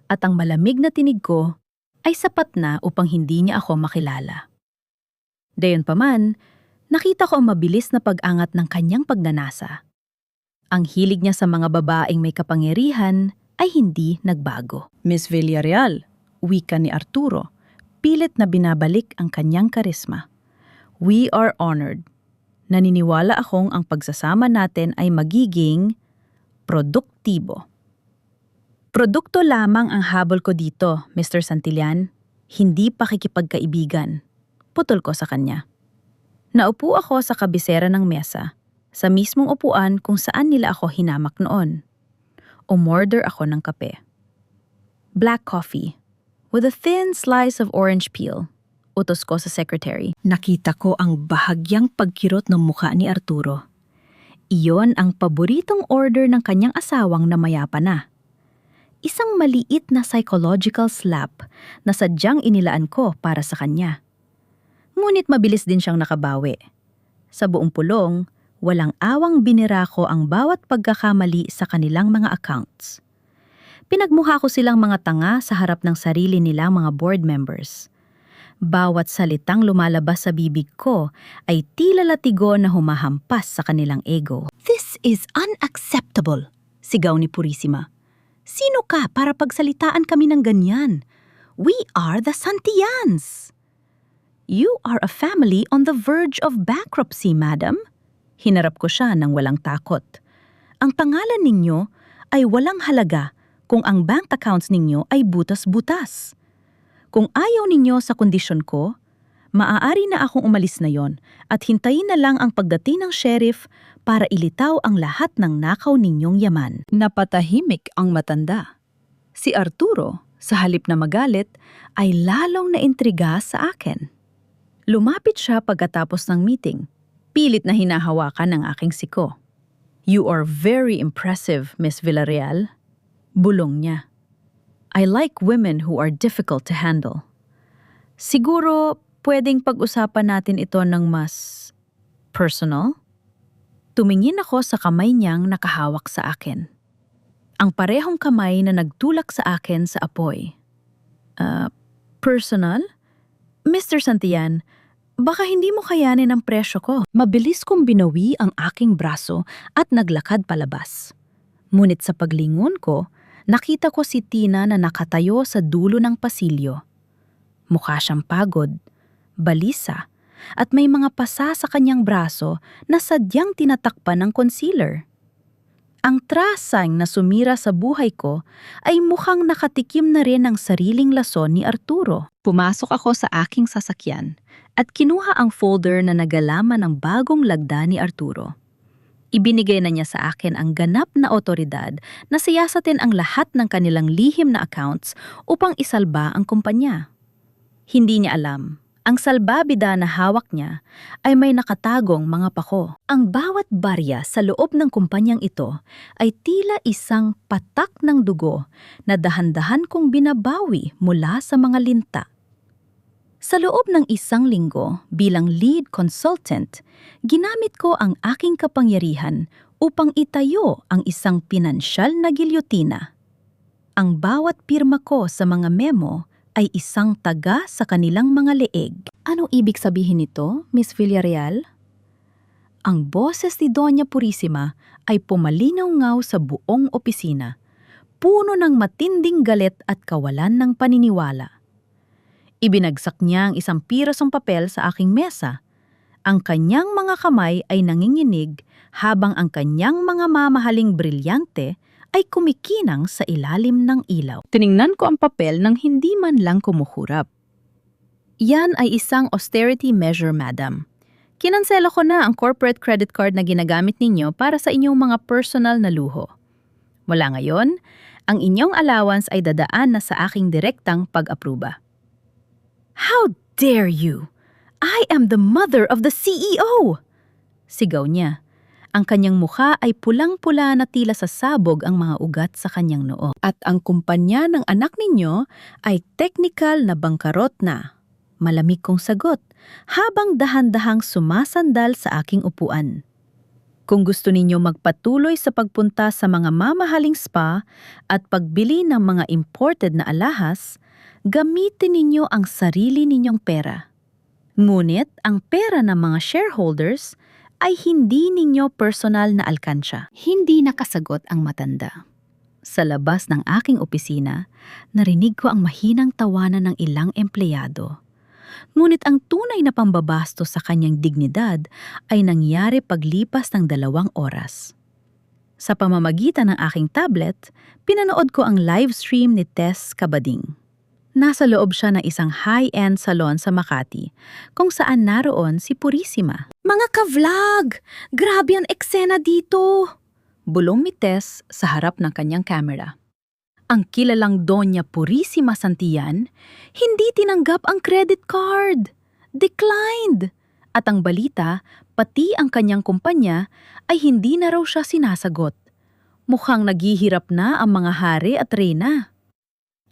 at ang malamig na tinig ko ay sapat na upang hindi niya ako makilala. Gayunpaman, nakita ko ang mabilis na pag-angat ng kanyang pagnanasa. Ang hilig niya sa mga babaeng may kapangyarihan ay hindi nagbago. Miss Villarreal, wika ni Arturo, pilit na binabalik ang kanyang karisma. We are honored. Naniniwala akong ang pagsasama natin ay magiging produktibo. Produkto lamang ang habol ko dito, Mr. Santillan. Hindi pakikipagkaibigan. Putol ko sa kanya. Naupo ako sa kabisera ng mesa, sa mismong upuan kung saan nila ako hinamak noon. Umorder ako ng kape. Black coffee, with a thin slice of orange peel. Utos ko sa secretary. Nakita ko ang bahagyang pagkirot ng mukha ni Arturo. Iyon ang paboritong order ng kanyang asawang na mayapa na. Isang maliit na psychological slap na sadyang inilaan ko para sa kanya. Ngunit mabilis din siyang nakabawi. Sa buong pulong, walang awang binira ko ang bawat pagkakamali sa kanilang mga accounts. Pinagmukha ko silang mga tanga sa harap ng sarili nilang mga board members. Bawat salitang lumalabas sa bibig ko ay tila latigo na humahampas sa kanilang ego. "This is unacceptable," sigaw ni Purisima. "Sino ka para pagsalitaan kami ng ganyan? We are the Santillans." "You are a family on the verge of bankruptcy, madam." Hinarap ko siya ng walang takot. "Ang pangalan ninyo ay walang halaga kung ang bank accounts ninyo ay butas-butas. Kung ayaw ninyo sa kondisyon ko, maaari na akong umalis na yon at hintayin na lang ang pagdating ng sheriff para ilitaw ang lahat ng nakaw ninyong yaman." Napatahimik ang matanda. Si Arturo, sa halip na magalit, ay lalong naintriga sa akin. Lumapit siya pagkatapos ng meeting. Pilit na hinahawakan ang aking siko. "You are very impressive, Miss Villarreal." Bulong niya. "I like women who are difficult to handle." "Siguro, pwedeng pag-usapan natin ito ng mas personal?" Tumingin ako sa kamay niyang nakahawak sa akin. Ang parehong kamay na nagtulak sa akin sa apoy. Personal? Mr. Santillan, baka hindi mo kayanin ang presyo ko." Mabilis kong binawi ang aking braso at naglakad palabas. Ngunit sa paglingon ko, nakita ko si Tina na nakatayo sa dulo ng pasilyo. Mukha siyang pagod, balisa, at may mga pasa sa kanyang braso na sadyang tinatakpan ng concealer. Ang trasang na sumira sa buhay ko ay mukhang nakatikim na rin ng sariling lason ni Arturo. Pumasok ako sa aking sasakyan at kinuha ang folder na nagalaman ng bagong lagda ni Arturo. Ibinigay na niya sa akin ang ganap na otoridad na siyasatin ang lahat ng kanilang lihim na accounts upang isalba ang kumpanya. Hindi niya alam, ang salbabida na hawak niya ay may nakatagong mga pako. Ang bawat barya sa loob ng kumpanyang ito ay tila isang patak ng dugo na dahan-dahan kong binabawi mula sa mga linta. Sa loob ng 1 linggo bilang lead consultant, ginamit ko ang aking kapangyarihan upang itayo ang isang pinansyal na gilyotina. Ang bawat pirma ko sa mga memo ay isang taga sa kanilang mga leeg. Anong ibig sabihin nito, Miss Villarreal? Ang boses ni Doña Purisima ay pumalinaw-ngaw sa buong opisina, puno ng matinding galit at kawalan ng paniniwala. Ibinagsak niya ang isang pirasong papel sa aking mesa. Ang kanyang mga kamay ay nanginginig habang ang kanyang mga mamahaling brilyante ay kumikinang sa ilalim ng ilaw. Tiningnan ko ang papel nang hindi man lang kumuhurap. "Yan ay isang austerity measure, madam. Kinansela ko na ang corporate credit card na ginagamit ninyo para sa inyong mga personal na luho. Mula ngayon, ang inyong allowance ay dadaan na sa aking direktang pag-apruba." "How dare you? I am the mother of the CEO!" Sigaw niya. Ang kanyang mukha ay pulang-pula na tila sa sabog ang mga ugat sa kanyang noo. "At ang kumpanya ng anak ninyo ay technical na bangkarot na." Malamig kong sagot habang dahan-dahang sumasandal sa aking upuan. Kung gusto ninyo magpatuloy sa pagpunta sa mga mamahaling spa at pagbili ng mga imported na alahas, gamitin ninyo ang sarili ninyong pera. Ngunit ang pera ng mga shareholders ay hindi ninyo personal na alkansya. Hindi nakasagot ang matanda. Sa labas ng aking opisina, narinig ko ang mahinang tawanan ng ilang empleyado. Ngunit ang tunay na pambabastos sa kanyang dignidad ay nangyari paglipas ng 2 oras. Sa pamamagitan ng aking tablet, pinanood ko ang live stream ni Tess Cabading. Nasa loob siya ng isang high-end salon sa Makati, kung saan naroon si Purisima. Mga ka-vlog! Grabe ang eksena dito! Bulong ni Tess sa harap ng kanyang camera. Ang kilalang Doña Purisima Santillan, hindi tinanggap ang credit card. Declined! At ang balita, pati ang kanyang kumpanya, ay hindi na raw siya sinasagot. Mukhang naghihirap na ang mga hari at reyna.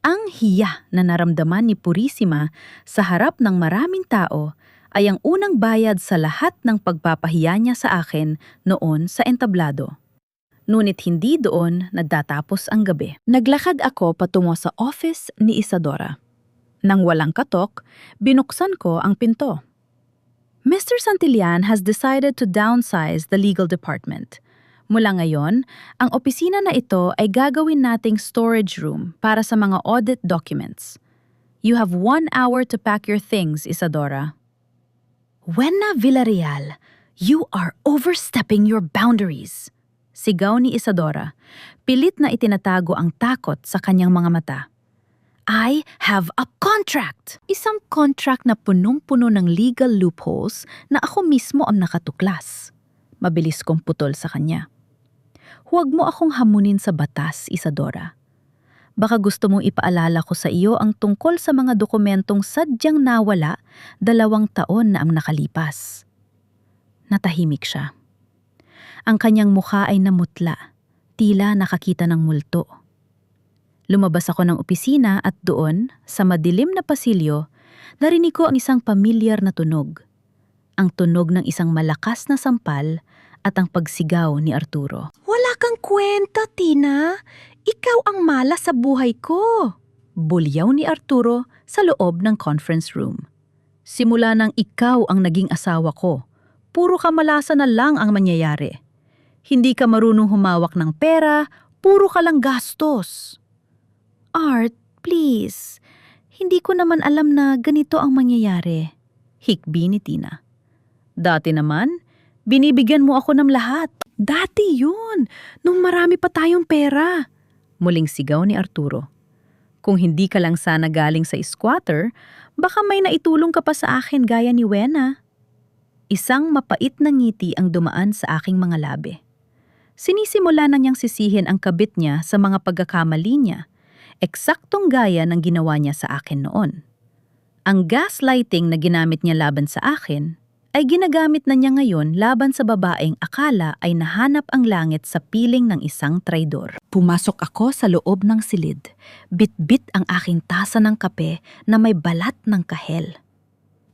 Ang hiya na naramdaman ni Purisima sa harap ng maraming tao ay ang unang bayad sa lahat ng pagpapahiya niya sa akin noon sa entablado. Ngunit hindi doon natatapos ang gabi. Naglakad ako patungo sa office ni Isadora. Nang walang katok, binuksan ko ang pinto. Mr. Santillan has decided to downsize the legal department. Mula ngayon, ang opisina na ito ay gagawin nating storage room para sa mga audit documents. You have 1 hour to pack your things, Isadora. Wena Villarreal, you are overstepping your boundaries. Sigaw ni Isadora, pilit na itinatago ang takot sa kanyang mga mata. I have a contract! Isang contract na punong-puno ng legal loopholes na ako mismo ang nakatuklas. Mabilis kong putol sa kanya. Huwag mo akong hamunin sa batas, Isadora. Baka gusto mong ipaalala ko sa iyo ang tungkol sa mga dokumentong sadyang nawala 2 taon na ang nakalipas. Natahimik siya. Ang kanyang mukha ay namutla, tila nakakita ng multo. Lumabas ako ng opisina at doon, sa madilim na pasilyo, narinig ko ang isang pamilyar na tunog. Ang tunog ng isang malakas na sampal at ang pagsigaw ni Arturo. Wala kang kwenta, Tina. Ikaw ang malas sa buhay ko. Bulyaw ni Arturo sa loob ng conference room. Simula nang ikaw ang naging asawa ko, puro kamalasan na lang ang mangyayari. Hindi ka marunong humawak ng pera, puro ka lang gastos. Art, please. Hindi ko naman alam na ganito ang mangyayari. Hikbi ni Tina. Dati naman, binibigyan mo ako ng lahat. Dati yun, nung marami pa tayong pera. Muling sigaw ni Arturo. Kung hindi ka lang sana galing sa squatter, baka may naitulong ka pa sa akin gaya ni Wena. Isang mapait na ngiti ang dumaan sa aking mga labi. Sinisimula na niyang sisihin ang kabit niya sa mga pagkakamali niya, eksaktong gaya ng ginawa niya sa akin noon. Ang gaslighting na ginamit niya laban sa akin ay ginagamit na niya ngayon laban sa babaeng akala ay nahanap ang langit sa piling ng isang traidor. Pumasok ako sa loob ng silid, bit-bit ang aking tasa ng kape na may balat ng kahel.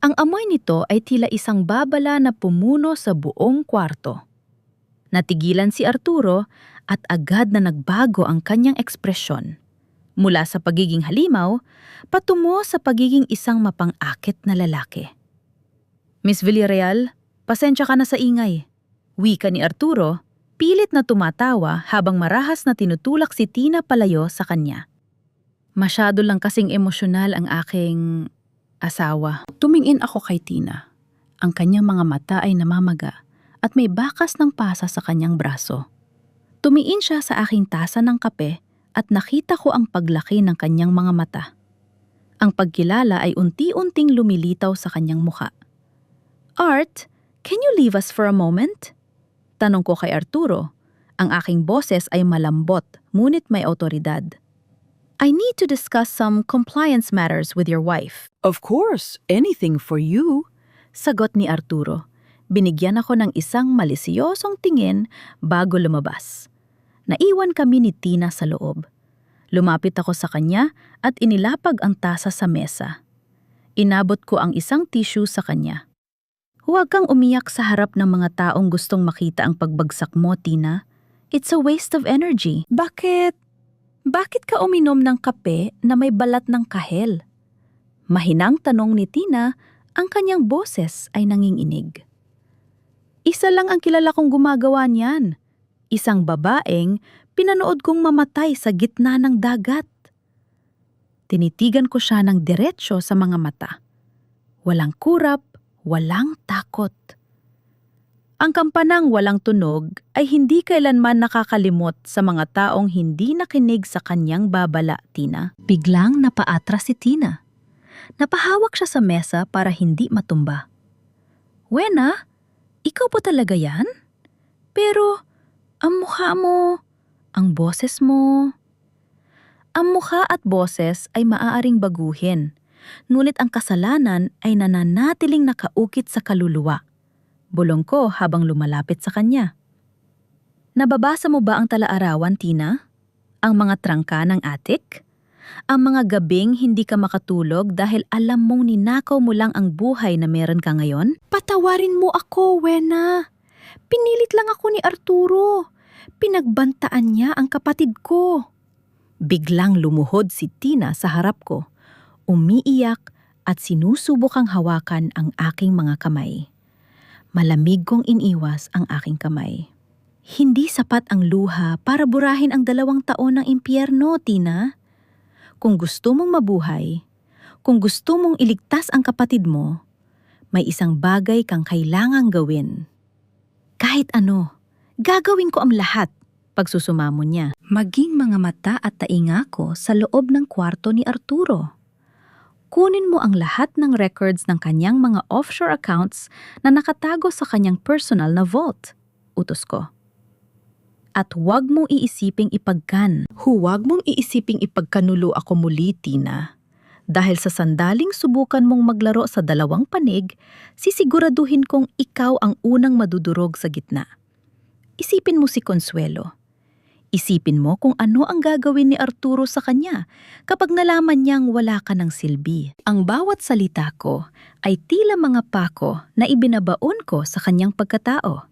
Ang amoy nito ay tila isang babala na pumuno sa buong kwarto. Natigilan si Arturo at agad na nagbago ang kanyang ekspresyon. Mula sa pagiging halimaw, patungo sa pagiging isang mapang-akit na lalaki. Miss Villarreal, pasensya ka na sa ingay. Wika ni Arturo, pilit na tumatawa habang marahas na tinutulak si Tina palayo sa kanya. Masyado lang kasing emosyonal ang aking asawa. Tumingin ako kay Tina. Ang kanyang mga mata ay namamaga at may bakas ng pasa sa kanyang braso. Tumiin siya sa aking tasa ng kape at nakita ko ang paglaki ng kanyang mga mata. Ang pagkilala ay unti-unting lumilitaw sa kanyang mukha. Art, can you leave us for a moment? Tanong ko kay Arturo. Ang aking boses ay malambot, ngunit may awtoridad. I need to discuss some compliance matters with your wife. Of course, anything for you. Sagot ni Arturo. Binigyan ako ng isang malisyosong tingin bago lumabas. Naiwan kami ni Tina sa loob. Lumapit ako sa kanya at inilapag ang tasa sa mesa. Inabot ko ang isang tissue sa kanya. Huwag kang umiyak sa harap ng mga taong gustong makita ang pagbagsak mo, Tina. It's a waste of energy. Bakit? Bakit ka uminom ng kape na may balat ng kahel? Mahinang tanong ni Tina, ang kanyang boses ay nanginginig. Isa lang ang kilala kong gumagawa niyan. Isang babaeng pinanood kong mamatay sa gitna ng dagat. Tinitigan ko siya ng diretsyo sa mga mata. Walang kurap, walang takot. Ang kampanang walang tunog ay hindi kailanman nakakalimot sa mga taong hindi nakinig sa kanyang babala, Tina. Biglang napaatras si Tina. Napahawak siya sa mesa para hindi matumba. Wena, ikaw po talaga yan? Pero, ang mukha mo, ang boses mo. Ang mukha at boses ay maaaring baguhin. Ngunit ang kasalanan ay nananatiling nakaukit sa kaluluwa. Bulong ko habang lumalapit sa kanya. Nababasa mo ba ang talaarawan, Tina? Ang mga trangka ng attic? Ang mga gabing hindi ka makatulog dahil alam mong ninakaw mo lang ang buhay na meron ka ngayon? Patawarin mo ako, Wena. Pinilit lang ako ni Arturo. Pinagbantaan niya ang kapatid ko. Biglang lumuhod si Tina sa harap ko. Umiiyak at sinusubukang hawakan ang aking mga kamay. Malamig kong iniwas ang aking kamay. Hindi sapat ang luha para burahin ang 2 taon ng impyerno, Tina. Kung gusto mong mabuhay, kung gusto mong iligtas ang kapatid mo, may isang bagay kang kailangang gawin. Kahit ano, gagawin ko ang lahat, pagsusumamo niya. Maging mga mata at tainga ko sa loob ng kwarto ni Arturo. Kunin mo ang lahat ng records ng kanyang mga offshore accounts na nakatago sa kanyang personal na vault, utos ko. At huwag mong iisiping ipagkan. Huwag mong iisiping ipagkanulo ako muli, Tina. Dahil sa sandaling subukan mong maglaro sa 2 panig, sisiguraduhin kong ikaw ang unang madudurog sa gitna. Isipin mo si Consuelo. Isipin mo kung ano ang gagawin ni Arturo sa kanya kapag nalaman niyang wala ka ng silbi. Ang bawat salita ko ay tila mga pako na ibinabaon ko sa kanyang pagkatao.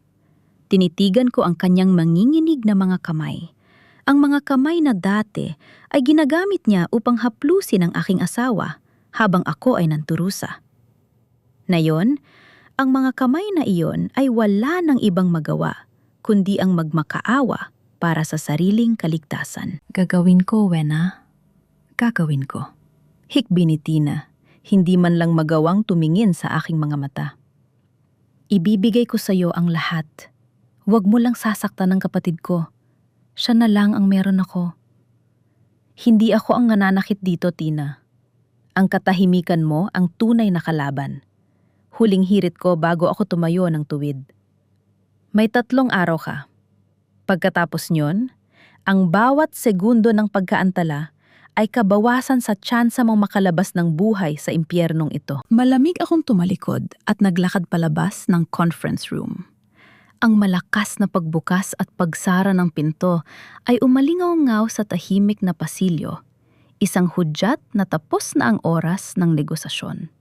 Tinitigan ko ang kanyang manginginig na mga kamay. Ang mga kamay na dati ay ginagamit niya upang haplusin ang aking asawa habang ako ay nanturusa. Ngayon, ang mga kamay na iyon ay wala ng ibang magawa kundi ang magmakaawa para sa sariling kaligtasan. Gagawin ko, Wena. Gagawin ko. Hikbi ni Tina, hindi man lang magawang tumingin sa aking mga mata. Ibibigay ko sa iyo ang lahat. Huwag mo lang sasaktan ng kapatid ko. Siya na lang ang meron ako. Hindi ako ang nananakit dito, Tina. Ang katahimikan mo ang tunay na kalaban. Huling hirit ko bago ako tumayo ng tuwid. May 3 araw ka. Pagkatapos nyon, ang bawat segundo ng pagkaantala ay kabawasan sa tsansa mong makalabas ng buhay sa impyernong ito. Malamig akong tumalikod at naglakad palabas ng conference room. Ang malakas na pagbukas at pagsara ng pinto ay umalingaw-ngaw sa tahimik na pasilyo, isang hudyat na tapos na ang oras ng negosasyon.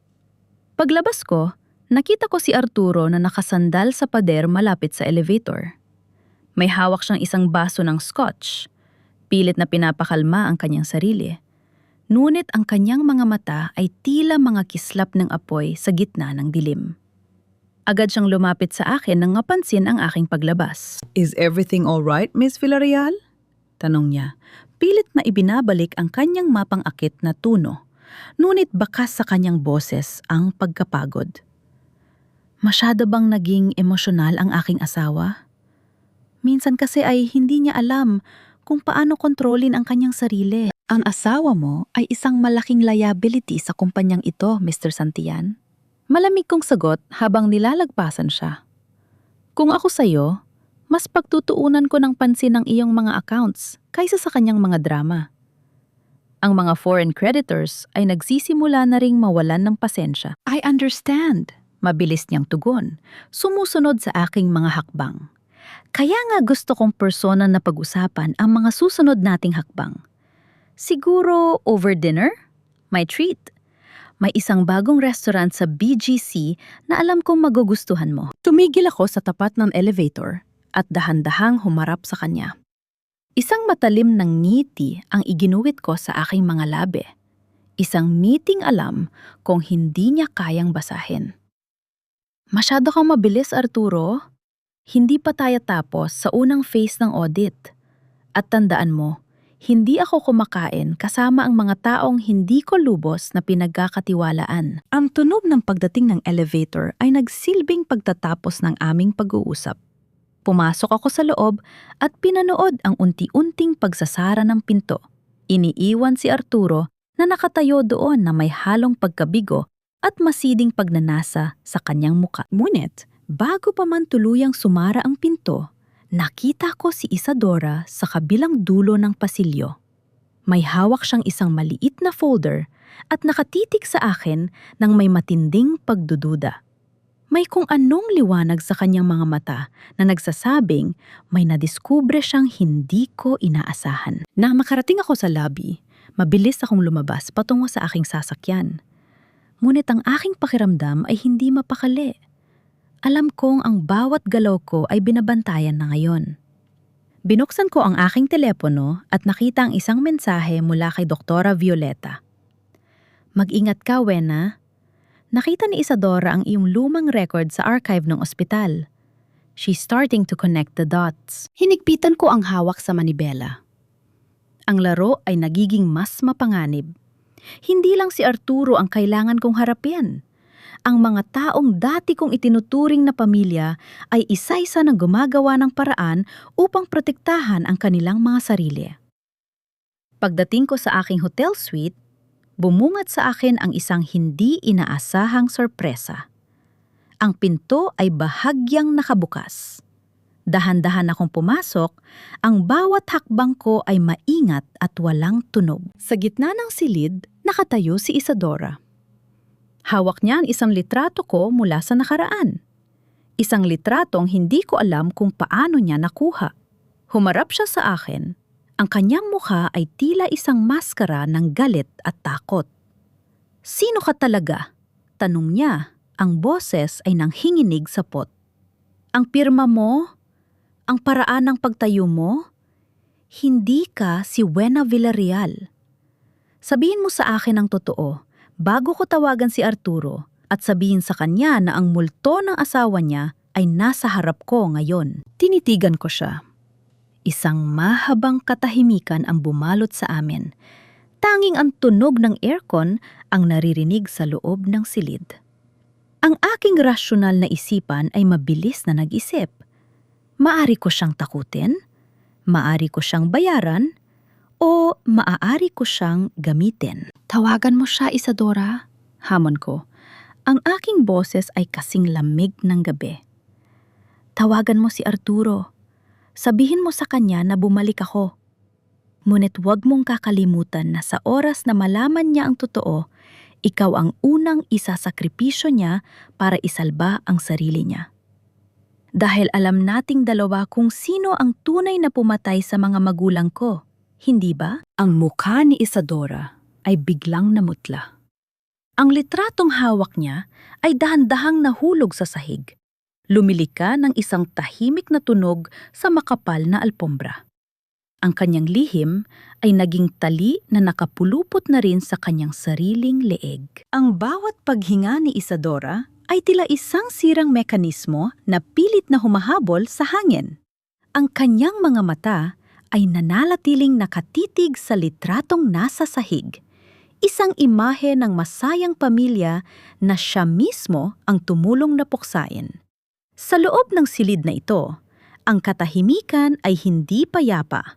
Paglabas ko, nakita ko si Arturo na nakasandal sa pader malapit sa elevator. May hawak siyang isang baso ng scotch. Pilit na pinapakalma ang kanyang sarili. Ngunit ang kanyang mga mata ay tila mga kislap ng apoy sa gitna ng dilim. Agad siyang lumapit sa akin nang mapansin ang aking paglabas. Is everything all right, Miss Villarreal? Tanong niya. Pilit na ibinabalik ang kanyang mapang-akit na tono. Ngunit bakas sa kanyang boses ang pagkapagod. Masyado bang naging emosyonal ang aking asawa? Minsan kasi ay hindi niya alam kung paano kontrolin ang kanyang sarili. Ang asawa mo ay isang malaking liability sa kumpanyang ito, Mr. Santillan. Malamig kong sagot habang nilalagpasan siya. Kung ako sa'yo, mas pagtutuunan ko ng pansin ang iyong mga accounts kaysa sa kanyang mga drama. Ang mga foreign creditors ay nagsisimula na ring mawalan ng pasensya. I understand. Mabilis niyang tugon, sumusunod sa aking mga hakbang. Kaya nga gusto kong persona na pag-usapan ang mga susunod nating hakbang. Siguro over dinner? My treat. May isang bagong restaurant sa BGC na alam kong magugustuhan mo. Tumigil ako sa tapat ng elevator at dahan-dahang humarap sa kanya. Isang matalim ng ngiti ang iginuwit ko sa aking mga labi. Isang ngiting alam kung hindi niya kayang basahin. Masyado kang mabilis, Arturo. Hindi pa tayo tapos sa unang phase ng audit. At tandaan mo, hindi ako kumakain kasama ang mga taong hindi ko lubos na pinagkakatiwalaan. Ang tunog ng pagdating ng elevator ay nagsilbing pagtatapos ng aming pag-uusap. Pumasok ako sa loob at pinanood ang unti-unting pagsasara ng pinto. Iniiwan si Arturo na nakatayo doon na may halong pagkabigo at masiding pagnanasa sa kanyang muka. Ngunit, bago pa man tuluyang sumara ang pinto, nakita ko si Isadora sa kabilang dulo ng pasilyo. May hawak siyang isang maliit na folder at nakatitig sa akin ng may matinding pagdududa. May kung anong liwanag sa kanyang mga mata na nagsasabing may nadiskubre siyang hindi ko inaasahan. Nang makarating ako sa lobby, mabilis akong lumabas patungo sa aking sasakyan. Ngunit ang aking pakiramdam ay hindi mapakali. Alam kong ang bawat galaw ko ay binabantayan na ngayon. Binuksan ko ang aking telepono at nakita ang isang mensahe mula kay Doktora Violeta. Mag-ingat ka, Wena. Nakita ni Isadora ang iyong lumang record sa archive ng ospital. She's starting to connect the dots. Hinigpitan ko ang hawak sa manibela. Ang laro ay nagiging mas mapanganib. Hindi lang si Arturo ang kailangan kong harapin. Ang mga taong dati kong itinuturing na pamilya ay isa-isa nang gumagawa ng paraan upang protektahan ang kanilang mga sarili. Pagdating ko sa aking hotel suite, bumungad sa akin ang isang hindi inaasahang sorpresa. Ang pinto ay bahagyang nakabukas. Dahan-dahan akong pumasok, ang bawat hakbang ko ay maingat at walang tunog. Sa gitna ng silid, nakatayo si Isadora. Hawak niya ang isang litrato ko mula sa nakaraan. Isang litratong hindi ko alam kung paano niya nakuha. Humarap siya sa akin. Ang kanyang mukha ay tila isang maskara ng galit at takot. "Sino ka talaga?" tanong niya. Ang boses ay nanghinginig sa pot. "Ang pirma mo? Ang paraan ng pagtayo mo? Hindi ka si Wena Villarreal. Sabihin mo sa akin ang totoo bago ko tawagan si Arturo at sabihin sa kanya na ang multo ng asawa niya ay nasa harap ko ngayon." Tinitigan ko siya. Isang mahabang katahimikan ang bumalot sa amin. Tanging ang tunog ng aircon ang naririnig sa loob ng silid. Ang aking rasyonal na isipan ay mabilis na nag-isip. Maari ko siyang takutin, maari ko siyang bayaran, o maaari ko siyang gamitin. "Tawagan mo siya, Isadora," hamon ko. Ang aking boses ay kasing lamig ng gabi. "Tawagan mo si Arturo. Sabihin mo sa kanya na bumalik ako. Ngunit huwag mong kakalimutan na sa oras na malaman niya ang totoo, ikaw ang unang isasakripisyo niya para isalba ang sarili niya. Dahil alam nating dalawa kung sino ang tunay na pumatay sa mga magulang ko, hindi ba?" Ang mukha ni Isadora ay biglang namutla. Ang litratong hawak niya ay dahan-dahang nahulog sa sahig. Lumilika ng isang tahimik na tunog sa makapal na alpombra. Ang kanyang lihim ay naging tali na nakapulupot na rin sa kanyang sariling leeg. Ang bawat paghinga ni Isadora ay tila isang sirang mekanismo na pilit na humahabol sa hangin. Ang kanyang mga mata ay nananatiling nakatitig sa litratong nasa sahig. Isang imahe ng masayang pamilya na siya mismo ang tumulong na puksain. Sa loob ng silid na ito, ang katahimikan ay hindi payapa.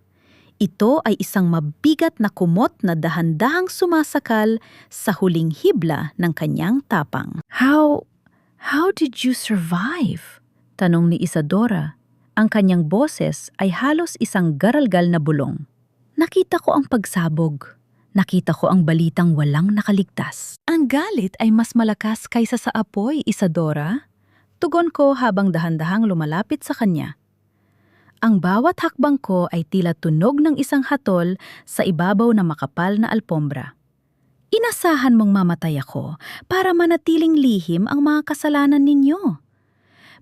Ito ay isang mabigat na kumot na dahan-dahang sumasakal sa huling hibla ng kanyang tapang. How did you survive?" tanong ni Isadora. Ang kanyang boses ay halos isang garalgal na bulong. "Nakita ko ang pagsabog. Nakita ko ang balitang walang nakaligtas." "Ang galit ay mas malakas kaysa sa apoy, Isadora," tugon ko habang dahan-dahang lumalapit sa kanya. Ang bawat hakbang ko ay tila tunog ng isang hatol sa ibabaw ng makapal na alpombra. Inasahan mong mamatay ako para manatiling lihim ang mga kasalanan ninyo.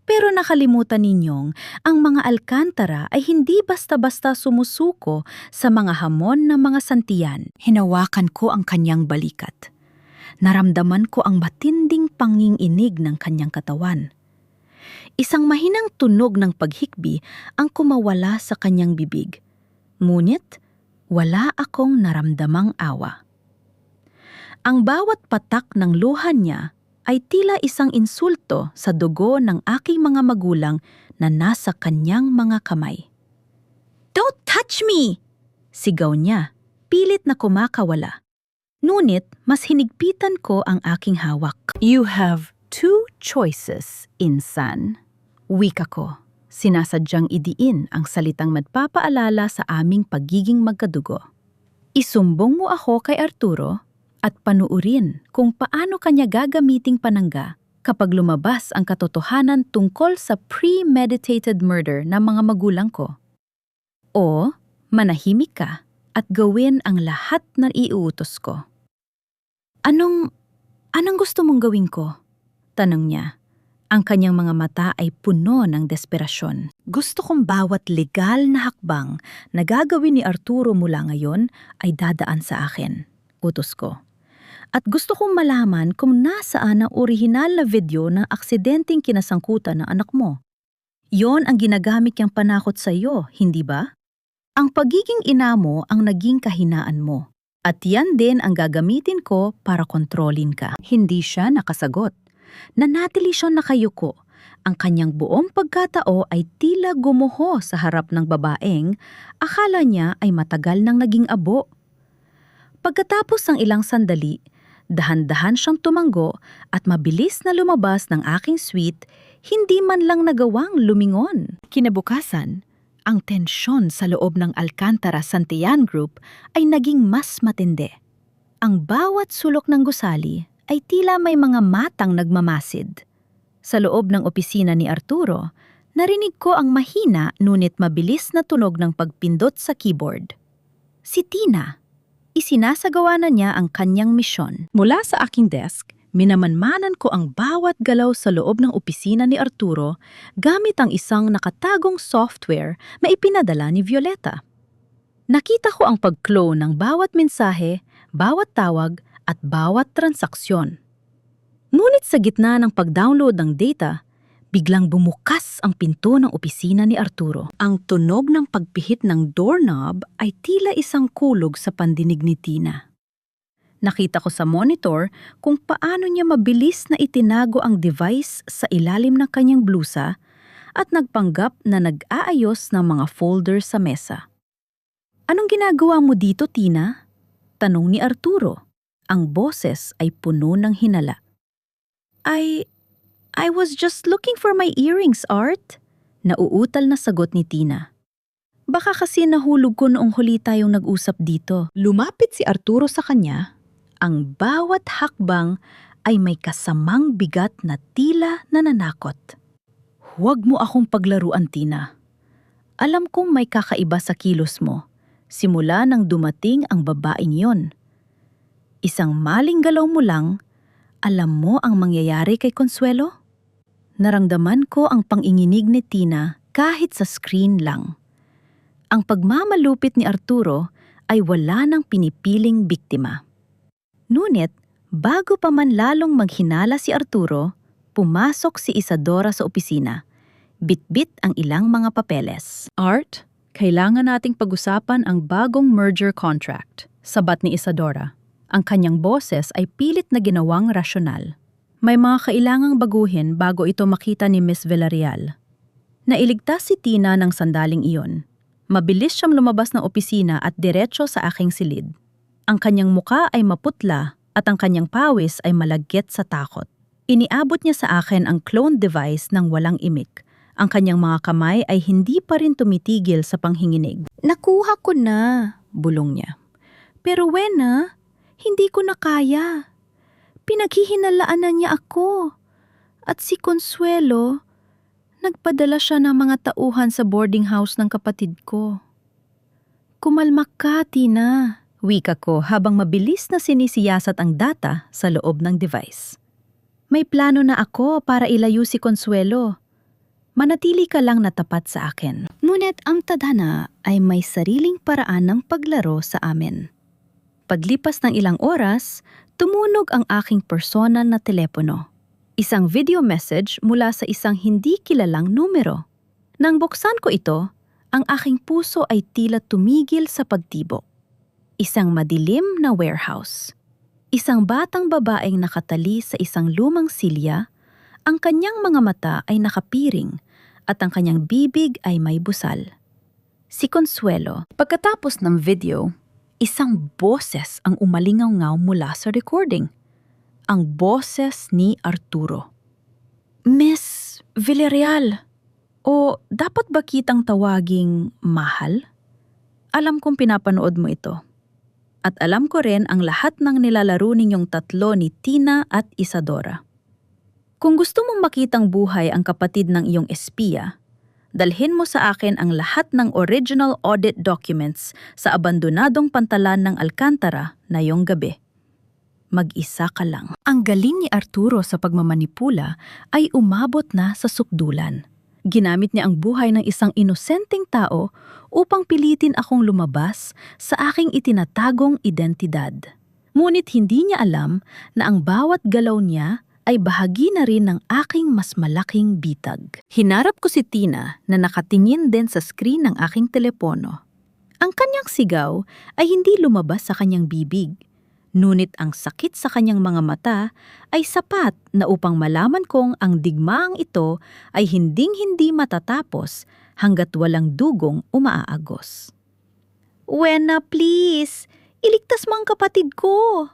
Pero nakalimutan ninyong ang mga Alcantara ay hindi basta-basta sumusuko sa mga hamon ng mga santiyan. Hinawakan ko ang kanyang balikat. Naramdaman ko ang matinding panginginig ng kanyang katawan. Isang mahinang tunog ng paghikbi ang kumawala sa kanyang bibig. Ngunit wala akong naramdamang awa. Ang bawat patak ng luha niya ay tila isang insulto sa dugo ng aking mga magulang na nasa kanyang mga kamay. "Don't touch me!" sigaw niya, pilit na kumakawala. Ngunit mas hinigpitan ko ang aking hawak. "You have two choices, insan." Wika ko, sinasadyang idiin ang salitang magpapaalala sa aming pagiging magkadugo. Isumbong mo ako kay Arturo at panuurin kung paano kanya gagamiting panangga kapag lumabas ang katotohanan tungkol sa premeditated murder ng mga magulang ko. O manahimik ka at gawin ang lahat ng iuutos ko. Anong gusto mong gawin ko?" tanong niya. Ang kanyang mga mata ay puno ng desperasyon. "Gusto kong bawat legal na hakbang na gagawin ni Arturo mula ngayon ay dadaan sa akin," utos ko. "At gusto kong malaman kung nasaan ang orihinal na video ng aksidenteng kinasangkutan ng anak mo. Yon ang ginagamit niyang panakot sa iyo, hindi ba? Ang pagiging ina mo ang naging kahinaan mo. At yan din ang gagamitin ko para kontrolin ka." Hindi siya nakasagot. Nanatili siyang nakayuko. Ang kanyang buong pagkatao ay tila gumuho sa harap ng babaeng akala niya ay matagal nang naging abo. Pagkatapos ng ilang sandali, dahan-dahan siyang tumango at mabilis na lumabas ng aking suite, hindi man lang nagawang lumingon. Kinabukasan, ang tensyon sa loob ng Alcantara Santillan Group ay naging mas matindi. Ang bawat sulok ng gusali ay tila may mga matang nagmamasid. Sa loob ng opisina ni Arturo, narinig ko ang mahina ngunit mabilis na tunog ng pagpindot sa keyboard. Si Tina. Isinasagawa na niya ang kanyang misyon. Mula sa aking desk, minamanmanan ko ang bawat galaw sa loob ng opisina ni Arturo gamit ang isang nakatagong software na ipinadala ni Violeta. Nakita ko ang pag-clone ng bawat mensahe, bawat tawag at bawat transaksyon. Ngunit sa gitna ng pag-download ng data, biglang bumukas ang pinto ng opisina ni Arturo. Ang tunog ng pagpihit ng doorknob ay tila isang kulog sa pandinig ni Tina. Nakita ko sa monitor kung paano niya mabilis na itinago ang device sa ilalim ng kanyang blusa at nagpanggap na nag-aayos ng mga folder sa mesa. "Anong ginagawa mo dito, Tina?" tanong ni Arturo. Ang boses ay puno ng hinala. I was just looking for my earrings, Art." Nauutal na sagot ni Tina. "Baka kasi nahulog ko noong huli tayong nag-usap dito." Lumapit si Arturo sa kanya. Ang bawat hakbang ay may kasamang bigat na tila nananakot. "Huwag mo akong paglaruan, Tina. Alam kong may kakaiba sa kilos mo, simula nang dumating ang babaeng yon. Isang maling galaw mo lang, alam mo ang mangyayari kay Consuelo?" Naramdaman ko ang panginginig ni Tina kahit sa screen lang. Ang pagmamalupit ni Arturo ay wala nang pinipiling biktima. Ngunit, bago pa man lalong maghinala si Arturo, pumasok si Isadora sa opisina. Bitbit ang ilang mga papeles. "Art, kailangan nating pag-usapan ang bagong merger contract," sabat ni Isadora. Ang kanyang boses ay pilit na ginawang rasyonal. "May mga kailangang baguhin bago ito makita ni Miss Villarreal." Nailigtas si Tina ng sandaling iyon. Mabilis siyang lumabas ng opisina at diretso sa aking silid. Ang kanyang muka ay maputla at ang kanyang pawis ay malagkit sa takot. Iniabot niya sa akin ang clone device ng walang imik. Ang kanyang mga kamay ay hindi pa rin tumitigil sa panghinginig. "Nakuha ko na," bulong niya. "Pero Wena, hindi ko na kaya. Pinaghihinalaan niya ako. At si Consuelo, nagpadala siya ng mga tauhan sa boarding house ng kapatid ko." "Kumalma ka, Tina. Wika ko habang mabilis na sinisiyasat ang data sa loob ng device. May plano na ako para ilayo si Consuelo. Manatili ka lang na tapat sa akin. Ngunit ang tadhana ay may sariling paraan ng paglaro sa amin. Paglipas ng ilang oras, tumunog ang aking personal na telepono. Isang video message mula sa isang hindi kilalang numero. Nang buksan ko ito, ang aking puso ay tila tumigil sa pagtibok. Isang madilim na warehouse. Isang batang babaeng nakatali sa isang lumang silya, ang kanyang mga mata ay nakapiring at ang kanyang bibig ay may busal. Si Consuelo. Pagkatapos ng video, isang boses ang umalingaw-ngaw mula sa recording. Ang boses ni Arturo. Miss Villarreal, o dapat ba kitang tawaging mahal? Alam kong pinapanood mo ito. At alam ko rin ang lahat ng nilalaro ninyong tatlo ni Tina at Isadora. Kung gusto mong makitang buhay ang kapatid ng iyong espiya, dalhin mo sa akin ang lahat ng original audit documents sa abandonadong pantalan ng Alcantara na iyong gabi. Mag-isa ka lang. Ang galing ni Arturo sa pagmamanipula ay umabot na sa sukdulan. Ginamit niya ang buhay ng isang inosenteng tao upang pilitin akong lumabas sa aking itinatagong identidad. Ngunit hindi niya alam na ang bawat galaw niya ay bahagi na rin ng aking mas malaking bitag. Hinarap ko si Tina na nakatingin din sa screen ng aking telepono. Ang kanyang sigaw ay hindi lumabas sa kanyang bibig. Ngunit ang sakit sa kanyang mga mata ay sapat na upang malaman kong ang digmaang ito ay hinding-hindi matatapos hanggat walang dugong umaaagos. Wena, please! Iligtas mo ang kapatid ko!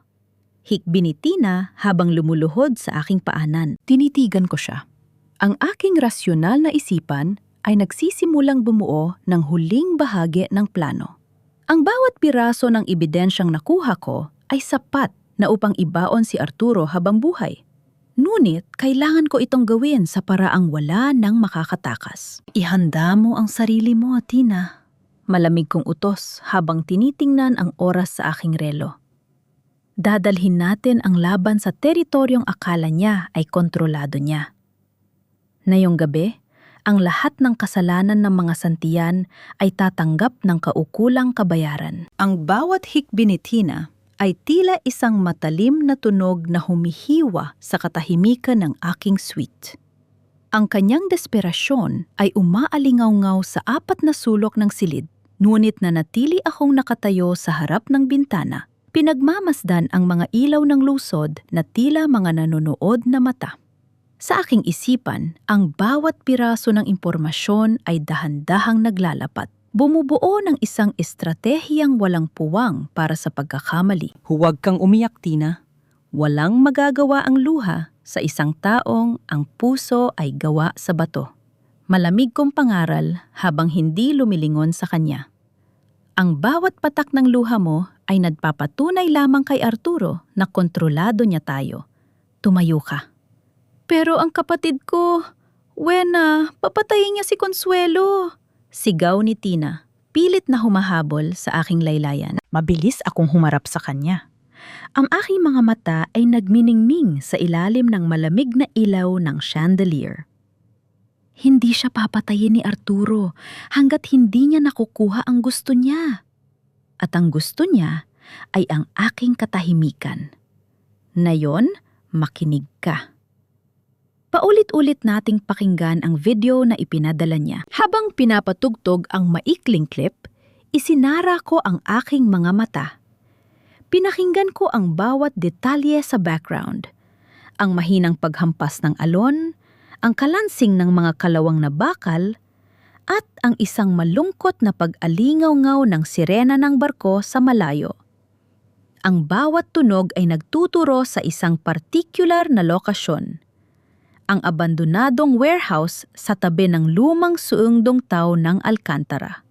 Hikbi ni Tina habang lumuluhod sa aking paanan. Tinitigan ko siya. Ang aking rasyonal na isipan ay nagsisimulang bumuo ng huling bahagi ng plano. Ang bawat piraso ng ebidensyang nakuha ko ay sapat na upang ibaon si Arturo habang buhay. Ngunit kailangan ko itong gawin sa paraang wala nang makakatakas. Ihanda mo ang sarili mo, Tina. Malamig kong utos habang tinitingnan ang oras sa aking relo. Dadalhin natin ang laban sa teritoryong akala niya ay kontrolado niya. Ngayong gabi, ang lahat ng kasalanan ng mga santiyan ay tatanggap ng kaukulang kabayaran. Ang bawat hikbi ni Tina ay tila isang matalim na tunog na humihiwa sa katahimikan ng aking suite. Ang kanyang desperasyon ay umaalingaw-ngaw sa apat na sulok ng silid, ngunit nanatili akong nakatayo sa harap ng bintana. Pinagmamasdan ang mga ilaw ng lusod na tila mga nanonood na mata. Sa aking isipan, ang bawat piraso ng impormasyon ay dahan-dahang naglalapat. Bumubuo ng isang estratehiyang walang puwang para sa pagkakamali. Huwag kang umiyak, Tina. Walang magagawa ang luha sa isang taong ang puso ay gawa sa bato. Malamig kong pangaral habang hindi lumilingon sa kanya. Ang bawat patak ng luha mo ay nagpapatunay lamang kay Arturo na kontrolado niya tayo. Tumayo ka. Pero ang kapatid ko, Wena, papatayin niya si Consuelo. Sigaw ni Tina, pilit na humahabol sa aking laylayan. Mabilis akong humarap sa kanya. Ang aking mga mata ay nagminingming sa ilalim ng malamig na ilaw ng chandelier. Hindi siya papatayin ni Arturo hanggat hindi niya nakukuha ang gusto niya. At ang gusto niya ay ang aking katahimikan. Ngayon, makinig ka. Paulit-ulit nating pakinggan ang video na ipinadala niya. Habang pinapatugtog ang maikling clip, isinara ko ang aking mga mata. Pinakinggan ko ang bawat detalye sa background. Ang mahinang paghampas ng alon, ang kalansing ng mga kalawang na bakal, at ang isang malungkot na pag-alingaw-ngaw ng sirena ng barko sa malayo. Ang bawat tunog ay nagtuturo sa isang partikular na lokasyon. Ang abandonadong warehouse sa tabi ng lumang suungdong tao ng Alcantara.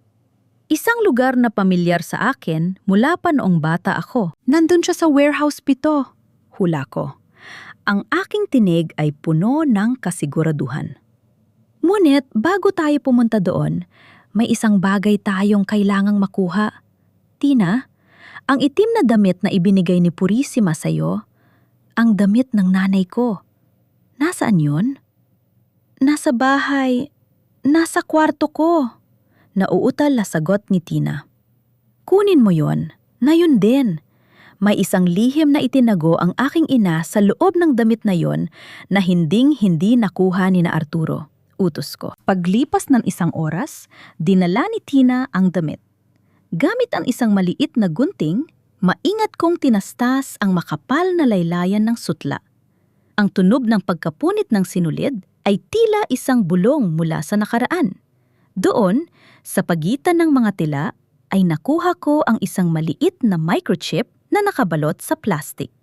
Isang lugar na pamilyar sa akin mula pa noong bata ako. Nandun siya sa warehouse 7, hula ko. Ang aking tinig ay puno ng kasiguraduhan. Ngunit bago tayo pumunta doon, may isang bagay tayong kailangang makuha. Tina, Ang itim na damit na ibinigay ni Purisima sa'yo, ang damit ng nanay ko. Nasaan yun? Nasa bahay. Nasa kwarto ko. Nauutal na sagot ni Tina. Kunin mo yon. Na yun din. May isang lihim na itinago ang aking ina sa loob ng damit na yon na hinding-hindi nakuha ni na Arturo. Utos ko. Paglipas ng isang oras, dinala ni Tina ang damit. Gamit ang isang maliit na gunting, maingat kong tinastas ang makapal na laylayan ng sutla. Ang tunog ng pagkapunit ng sinulid ay tila isang bulong mula sa nakaraan. Doon, sa pagitan ng mga tila, ay nakuha ko ang isang maliit na microchip na nakabalot sa plastik.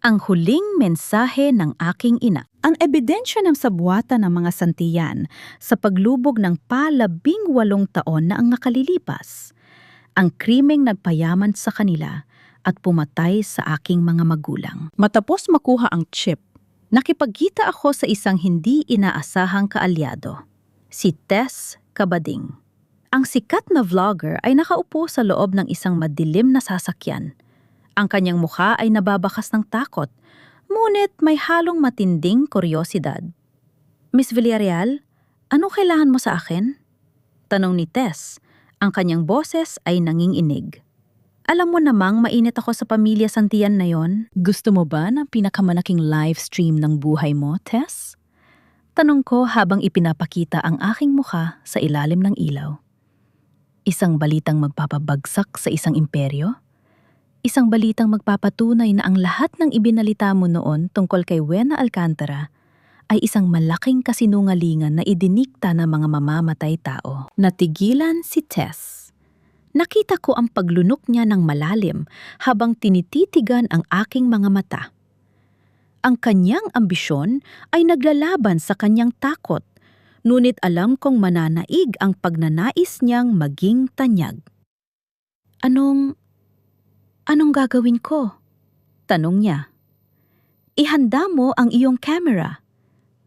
Ang huling mensahe ng aking ina. Ang ebidensya ng sabuatan ng mga santiyan sa paglubog ng pa-18 taon na ang nakalilipas. Ang krimeng nagpayaman sa kanila at pumatay sa aking mga magulang. Matapos makuha ang chip, nakipagkita ako sa isang hindi inaasahang kaalyado, si Tess Cabading. Ang sikat na vlogger ay nakaupo sa loob ng isang madilim na sasakyan. Ang kanyang mukha ay nababakas ng takot, ngunit may halong matinding kuryosidad. Miss Villarreal, ano kailangan mo sa akin? Tanong ni Tess. Ang kanyang boses ay nanginginig. Alam mo namang mainit ako sa pamilya Santian na yon. Gusto mo ba ng pinakamalaking live stream ng buhay mo, Tess? Tanong ko habang ipinapakita ang aking mukha sa ilalim ng ilaw. Isang balitang magpapabagsak sa isang imperyo? Isang balitang magpapatunay na ang lahat ng ibinalita mo noon tungkol kay Wena Alcantara ay isang malaking kasinungalingan na idinikta ng mga mamamatay tao. Natigilan si Tess. Nakita ko ang paglunok niya ng malalim habang tinititigan ang aking mga mata. Ang kanyang ambisyon ay naglalaban sa kanyang takot, ngunit alam kong mananaig ang pagnanais niyang maging tanyag. Anong gagawin ko? Tanong niya. Ihanda mo ang iyong camera.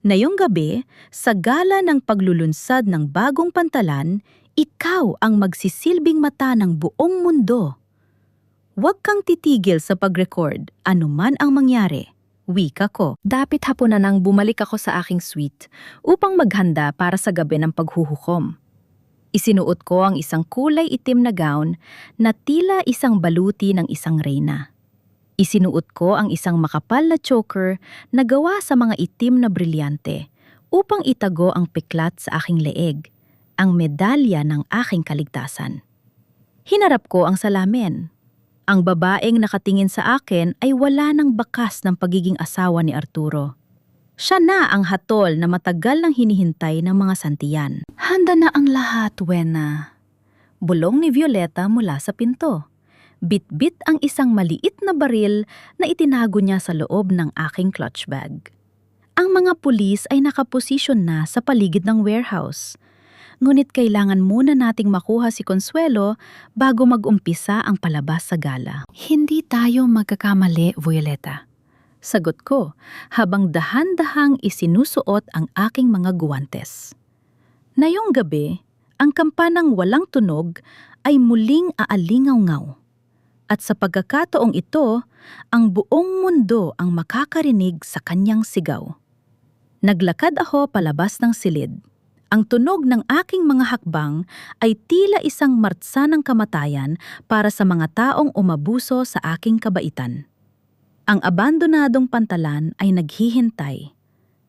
Ngayong gabi, sa gala ng paglulunsad ng bagong pantalan, ikaw ang magsisilbing mata ng buong mundo. Huwag kang titigil sa pag-record, anuman ang mangyari. Wika ko. Dapit hapon na nang bumalik ako sa aking suite upang maghanda para sa gabi ng paghuhukom. Isinuot ko ang isang kulay itim na gown na tila isang baluti ng isang reyna. Isinuot ko ang isang makapal na choker na gawa sa mga itim na brilyante upang itago ang piklat sa aking leeg, ang medalya ng aking kaligtasan. Hinarap ko ang salamin. Ang babaeng nakatingin sa akin ay wala ng bakas ng pagiging asawa ni Arturo. Siya na ang hatol na matagal nang hinihintay ng mga Santian. Handa na ang lahat, Wena. Bulong ni Violeta mula sa pinto. Bit-bit ang isang maliit na baril na itinago niya sa loob ng aking clutch bag. Ang mga pulis ay nakaposisyon na sa paligid ng warehouse. Ngunit kailangan muna nating makuha si Consuelo bago mag-umpisa ang palabas sa gala. Hindi tayo magkakamali, Violeta. Sagot ko habang dahan-dahang isinusuot ang aking mga guwantes. Ngayong gabi, ang kampanang walang tunog ay muling aalingaw-ngaw. At sa pagkakataong ito, ang buong mundo ang makakarinig sa kanyang sigaw. Naglakad ako palabas ng silid. Ang tunog ng aking mga hakbang ay tila isang martsa ng kamatayan para sa mga taong umabuso sa aking kabaitan. Ang abandonadong pantalan ay naghihintay,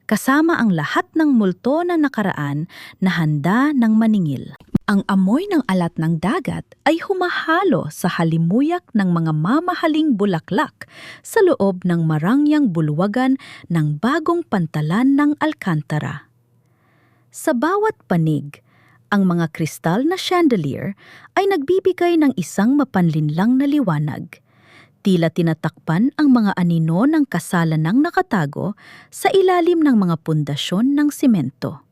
kasama ang lahat ng multo na nakaraan na handa ng maningil. Ang amoy ng alat ng dagat ay humahalo sa halimuyak ng mga mamahaling bulaklak sa loob ng marangyang bulwagan ng bagong pantalan ng Alcantara. Sa bawat panig, ang mga kristal na chandelier ay nagbibigay ng isang mapanlinlang na liwanag. Tila tinatakpan ang mga anino ng kasalanang nakatago sa ilalim ng mga pundasyon ng simento.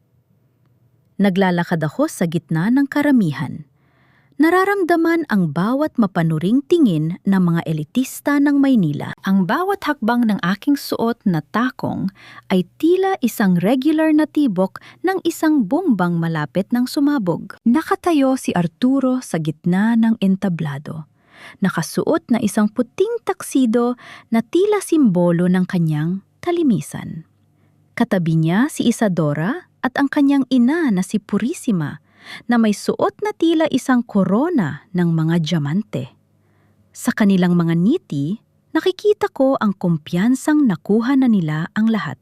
Naglalakad ako sa gitna ng karamihan. Nararamdaman ang bawat mapanuring tingin ng mga elitista ng Maynila. Ang bawat hakbang ng aking suot na takong ay tila isang regular na tibok ng isang bombang malapit ng sumabog. Nakatayo si Arturo sa gitna ng entablado. nakasuot na isang puting taksido na tila simbolo ng kanyang kalimisan. Katabi niya si Isadora at ang kanyang ina na si Purisima na may suot na tila isang korona ng mga diamante. Sa kanilang mga ngiti, nakikita ko ang kumpiyansang nakuha na nila ang lahat.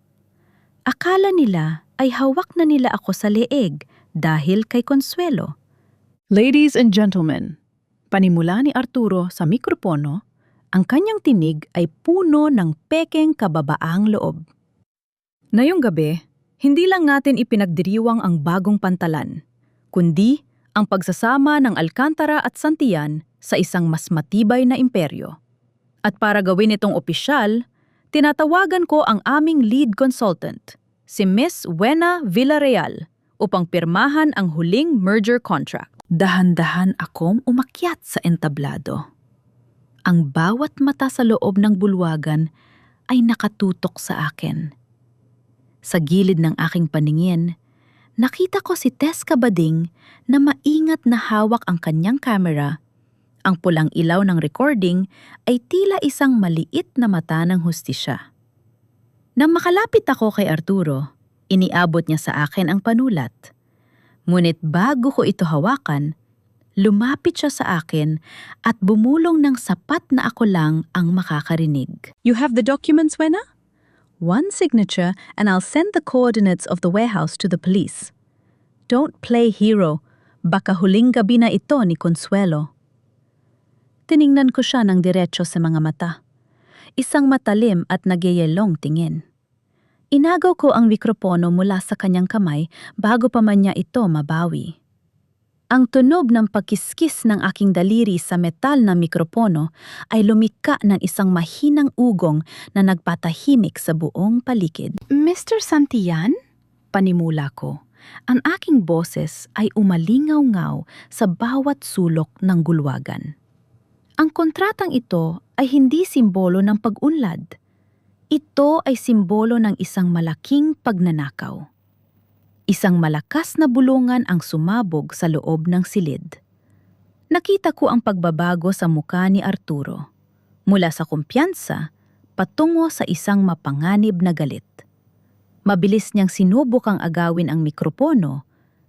Akala nila ay hawak na nila ako sa leeg dahil kay Consuelo. Ladies and gentlemen, panimula ni Arturo sa mikropono, ang kanyang tinig ay puno ng pekeng kababaang loob. Ngayong gabi, hindi lang natin ipinagdiriwang ang bagong pantalan, kundi ang pagsasama ng Alcantara at Santillan sa isang mas matibay na imperyo. At para gawin itong opisyal, tinatawagan ko ang aming lead consultant, si Miss Wena Villarreal, upang pirmahan ang huling merger contract. Dahan-dahan akong umakyat sa entablado. Ang bawat mata sa loob ng bulwagan ay nakatutok sa akin. Sa gilid ng aking paningin, nakita ko si Tess Cabading na maingat na hawak ang kanyang kamera. Ang pulang ilaw ng recording ay tila isang maliit na mata ng hustisya. Nang makalapit ako kay Arturo, iniabot niya sa akin ang panulat. Ngunit bago ko ito hawakan, lumapit siya sa akin at bumulong ng sapat na ako lang ang makakarinig. You have the documents, Wena? One signature and I'll send the coordinates of the warehouse to the police. Don't play hero. Baka huling gabi na ito ni Consuelo. Tiningnan ko siya ng diretso sa mga mata. Isang matalim at nagyayelong tingin. Inagaw ko ang mikropono mula sa kanyang kamay bago pa man niya ito mabawi. Ang tunog ng pagkiskis ng aking daliri sa metal na mikropono ay lumika ng isang mahinang ugong na nagpatahimik sa buong paligid. Mr. Santillan? Panimula ko. Ang aking boses ay umalingaw-ngaw sa bawat sulok ng gulwagan. Ang kontratang ito ay hindi simbolo ng pag-unlad. Ito ay simbolo ng isang malaking pagnanakaw. Isang malakas na bulungan ang sumabog sa loob ng silid. Nakita ko ang pagbabago sa mukha ni Arturo. Mula sa kumpiyansa, patungo sa isang mapanganib na galit. Mabilis niyang sinubok ang agawin ang mikropono,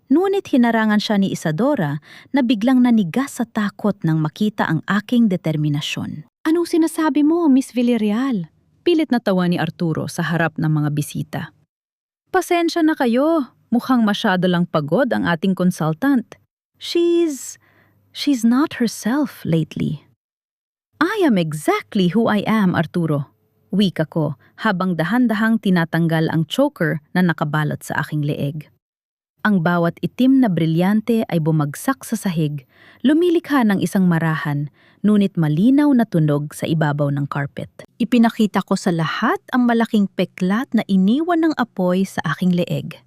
ngunit hinarangan siya ni Isadora na biglang nanigas sa takot nang makita ang aking determinasyon. Anong sinasabi mo, Miss Villarreal? Pilit na tawa ni Arturo sa harap ng mga bisita. Pasensya na kayo. Mukhang masyado lang pagod ang ating consultant. She's not herself lately. I am exactly who I am, Arturo. Wika ko habang dahan-dahang tinatanggal ang choker na nakabalot sa aking leeg. Ang bawat itim na brilyante ay bumagsak sa sahig, lumilikha ng isang marahan, ngunit malinaw na tunog sa ibabaw ng carpet. Ipinakita ko sa lahat ang malaking peklat na iniwan ng apoy sa aking leeg.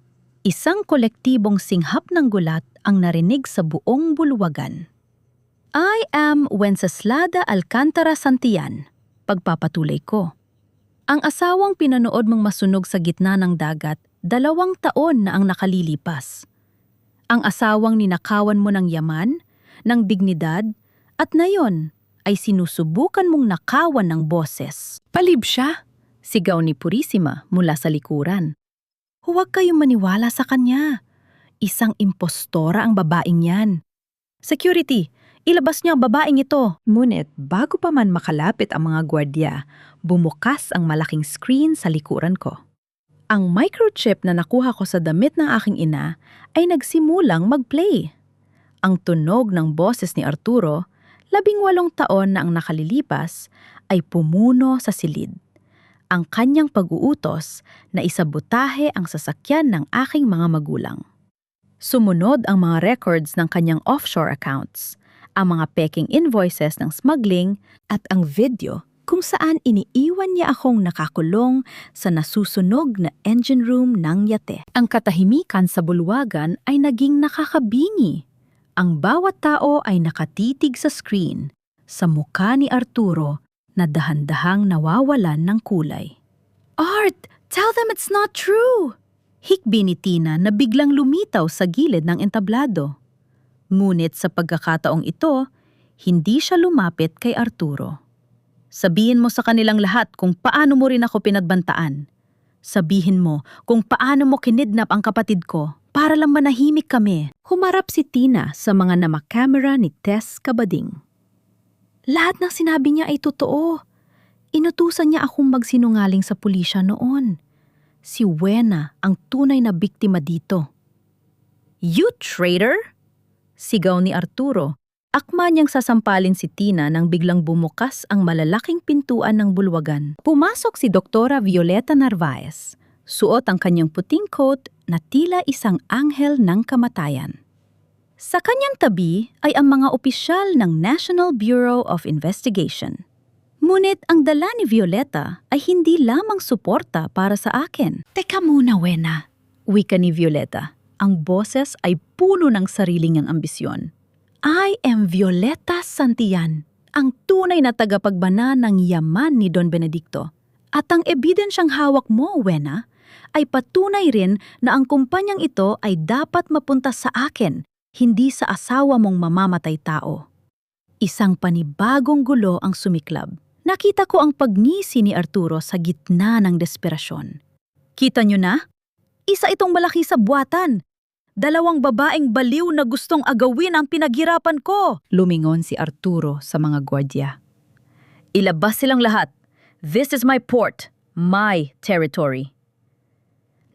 Isang kolektibong singhap ng gulat ang narinig sa buong bulwagan. I am Wenceslada Alcantara Santillan, pagpapatuloy ko. Ang asawang pinanood mong masunog sa gitna ng dagat, 2 taon na ang nakalilipas. Ang asawang ninakawan mo ng yaman, ng dignidad, at ngayon ay sinusubukan mong nakawan ng boses. Palib siya, sigaw ni Purisima mula sa likuran. Huwag kayong maniwala sa kanya. Isang impostora ang babaeng yan. Security, ilabas niyo ang babaeng ito. Ngunit bago pa man makalapit ang mga gwardya, bumukas ang malaking screen sa likuran ko. Ang microchip na nakuha ko sa damit ng aking ina ay nagsimulang mag-play. Ang tunog ng boses ni Arturo, 18 taon na ang nakalilipas, ay pumuno sa silid. Ang kanyang pag-uutos na isabotahe ang sasakyan ng aking mga magulang. Sumunod ang mga records ng kanyang offshore accounts, ang mga peking invoices ng smuggling at ang video kung saan iniiwan niya akong nakakulong sa nasusunog na engine room ng yate. Ang katahimikan sa bulwagan ay naging nakakabingi. Ang bawat tao ay nakatitig sa screen, sa mukha ni Arturo na dahan-dahang nawawalan ng kulay. Art, tell them it's not true! Hikbi ni Tina na biglang lumitaw sa gilid ng entablado. Ngunit sa pagkakataong ito, hindi siya lumapit kay Arturo. Sabihin mo sa kanilang lahat kung paano mo rin ako pinagbantaan. Sabihin mo kung paano mo kinidnap ang kapatid ko para lang manahimik kami. Humarap si Tina sa mga namakamera ni Tess Cabading. Lahat ng sinabi niya ay totoo. Inutusan niya akong magsinungaling sa pulisya noon. Si Wena ang tunay na biktima dito. You traitor? Sigaw ni Arturo. Akma niyang sasampalin si Tina nang biglang bumukas ang malalaking pintuan ng bulwagan. Pumasok si Doktora Violeta Narvaez. Suot ang kanyang puting coat na tila isang anghel ng kamatayan. Sa kanyang tabi ay ang mga opisyal ng National Bureau of Investigation. Ngunit ang dala ni Violeta ay hindi lamang suporta para sa akin. Teka muna, Wena. Wika ni Violeta. Ang boses ay puno ng sarili niyang ambisyon. I am Violeta Santillan, ang tunay na tagapagbana ng yaman ni Don Benedicto. At ang ebidensyang hawak mo, Wena, ay patunay rin na ang kumpanyang ito ay dapat mapunta sa akin, hindi sa asawa mong mamamatay tao. Isang panibagong gulo ang sumiklab. Nakita ko ang pagnisi ni Arturo sa gitna ng desperasyon. Kita niyo na? Isa itong malaki sa buwatan. 2 babaeng baliw na gustong agawin ang pinaghirapan ko. Lumingon si Arturo sa mga gwardya. Ilabas silang lahat. This is my port, my territory.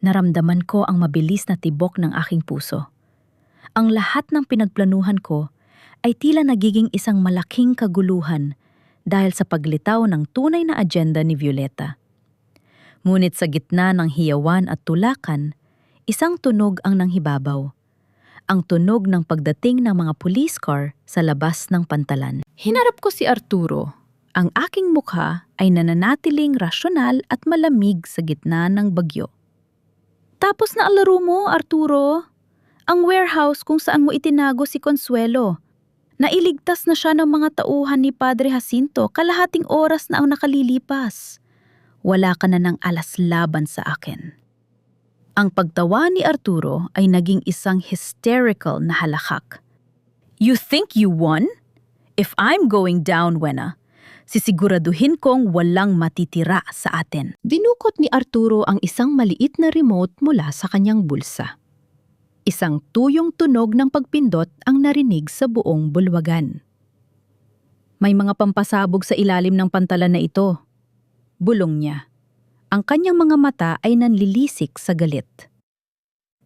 Naramdaman ko ang mabilis na tibok ng aking puso. Ang lahat ng pinagplanuhan ko ay tila nagiging isang malaking kaguluhan dahil sa paglitaw ng tunay na agenda ni Violeta. Ngunit sa gitna ng hiyawan at tulakan, isang tunog ang nanghibabaw. Ang tunog ng pagdating ng mga police car sa labas ng pantalan. Hinarap ko si Arturo. Ang aking mukha ay nananatiling rasyonal at malamig sa gitna ng bagyo. Tapos na ang laro mo, Arturo. Ang warehouse kung saan mo itinago si Consuelo. Nailigtas na siya ng mga tauhan ni Padre Jacinto kalahating oras na ang nakalilipas. Wala ka na ng alas laban sa akin. Ang pagtawa ni Arturo ay naging isang hysterical na halakak. You think you won? If I'm going down, Wena, sisiguraduhin kong walang matitira sa atin. Dinukot ni Arturo ang isang maliit na remote mula sa kanyang bulsa. Isang tuyong tunog ng pagpindot ang narinig sa buong bulwagan. May mga pampasabog sa ilalim ng pantalan na ito. Bulong niya. Ang kanyang mga mata ay nanlilisik sa galit.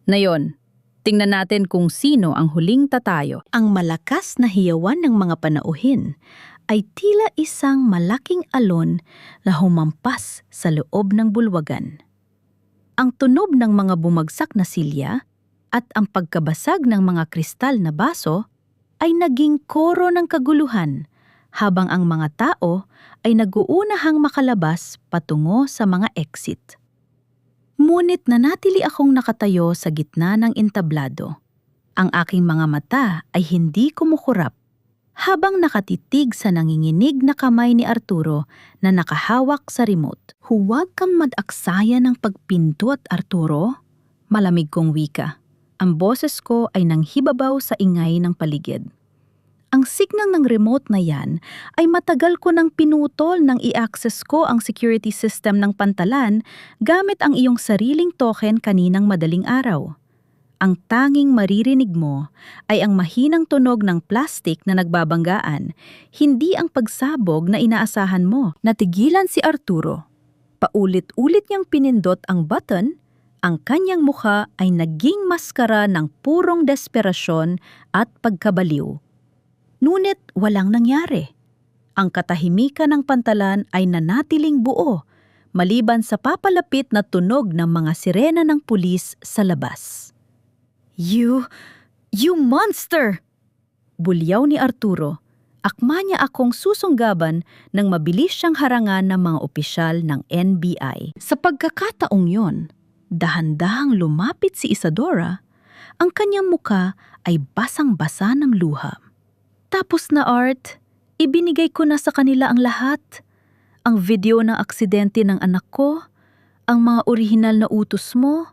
Ngayon, tingnan natin kung sino ang huling tatayo. Ang malakas na hiyawan ng mga panauhin ay tila isang malaking alon na humampas sa loob ng bulwagan. Ang tunog ng mga bumagsak na silya at ang pagkabasag ng mga kristal na baso ay naging koro ng kaguluhan habang ang mga tao ay nag-uunahang makalabas patungo sa mga exit. Ngunit nanatili akong nakatayo sa gitna ng entablado. Ang aking mga mata ay hindi kumukurap habang nakatitig sa nanginginig na kamay ni Arturo na nakahawak sa remote. Huwag kang mag-aksaya ng pagpindot, Arturo. Malamig kong wika. Ang boses ko ay nanghibabaw sa ingay ng paligid. Ang signal ng remote na yan ay matagal ko nang pinutol nang i-access ko ang security system ng pantalan gamit ang iyong sariling token kaninang madaling araw. Ang tanging maririnig mo ay ang mahinang tunog ng plastic na nagbabanggaan, hindi ang pagsabog na inaasahan mo. Natigilan si Arturo. Paulit-ulit niyang pinindot ang button. Ang kanyang mukha ay naging maskara ng purong desperasyon at pagkabaliw. Ngunit walang nangyari. Ang katahimikan ng pantalan ay nanatiling buo, maliban sa papalapit na tunog ng mga sirena ng pulis sa labas. You monster! Bulyaw ni Arturo. Akma niya akong susunggaban nang mabilis siyang harangan ng mga opisyal ng NBI. Sa pagkakataong yon, dahan-dahang lumapit si Isadora, ang kanyang muka ay basang-basa ng luha. Tapos na, Art, ibinigay ko na sa kanila ang lahat. Ang video ng aksidente ng anak ko, ang mga orihinal na utos mo.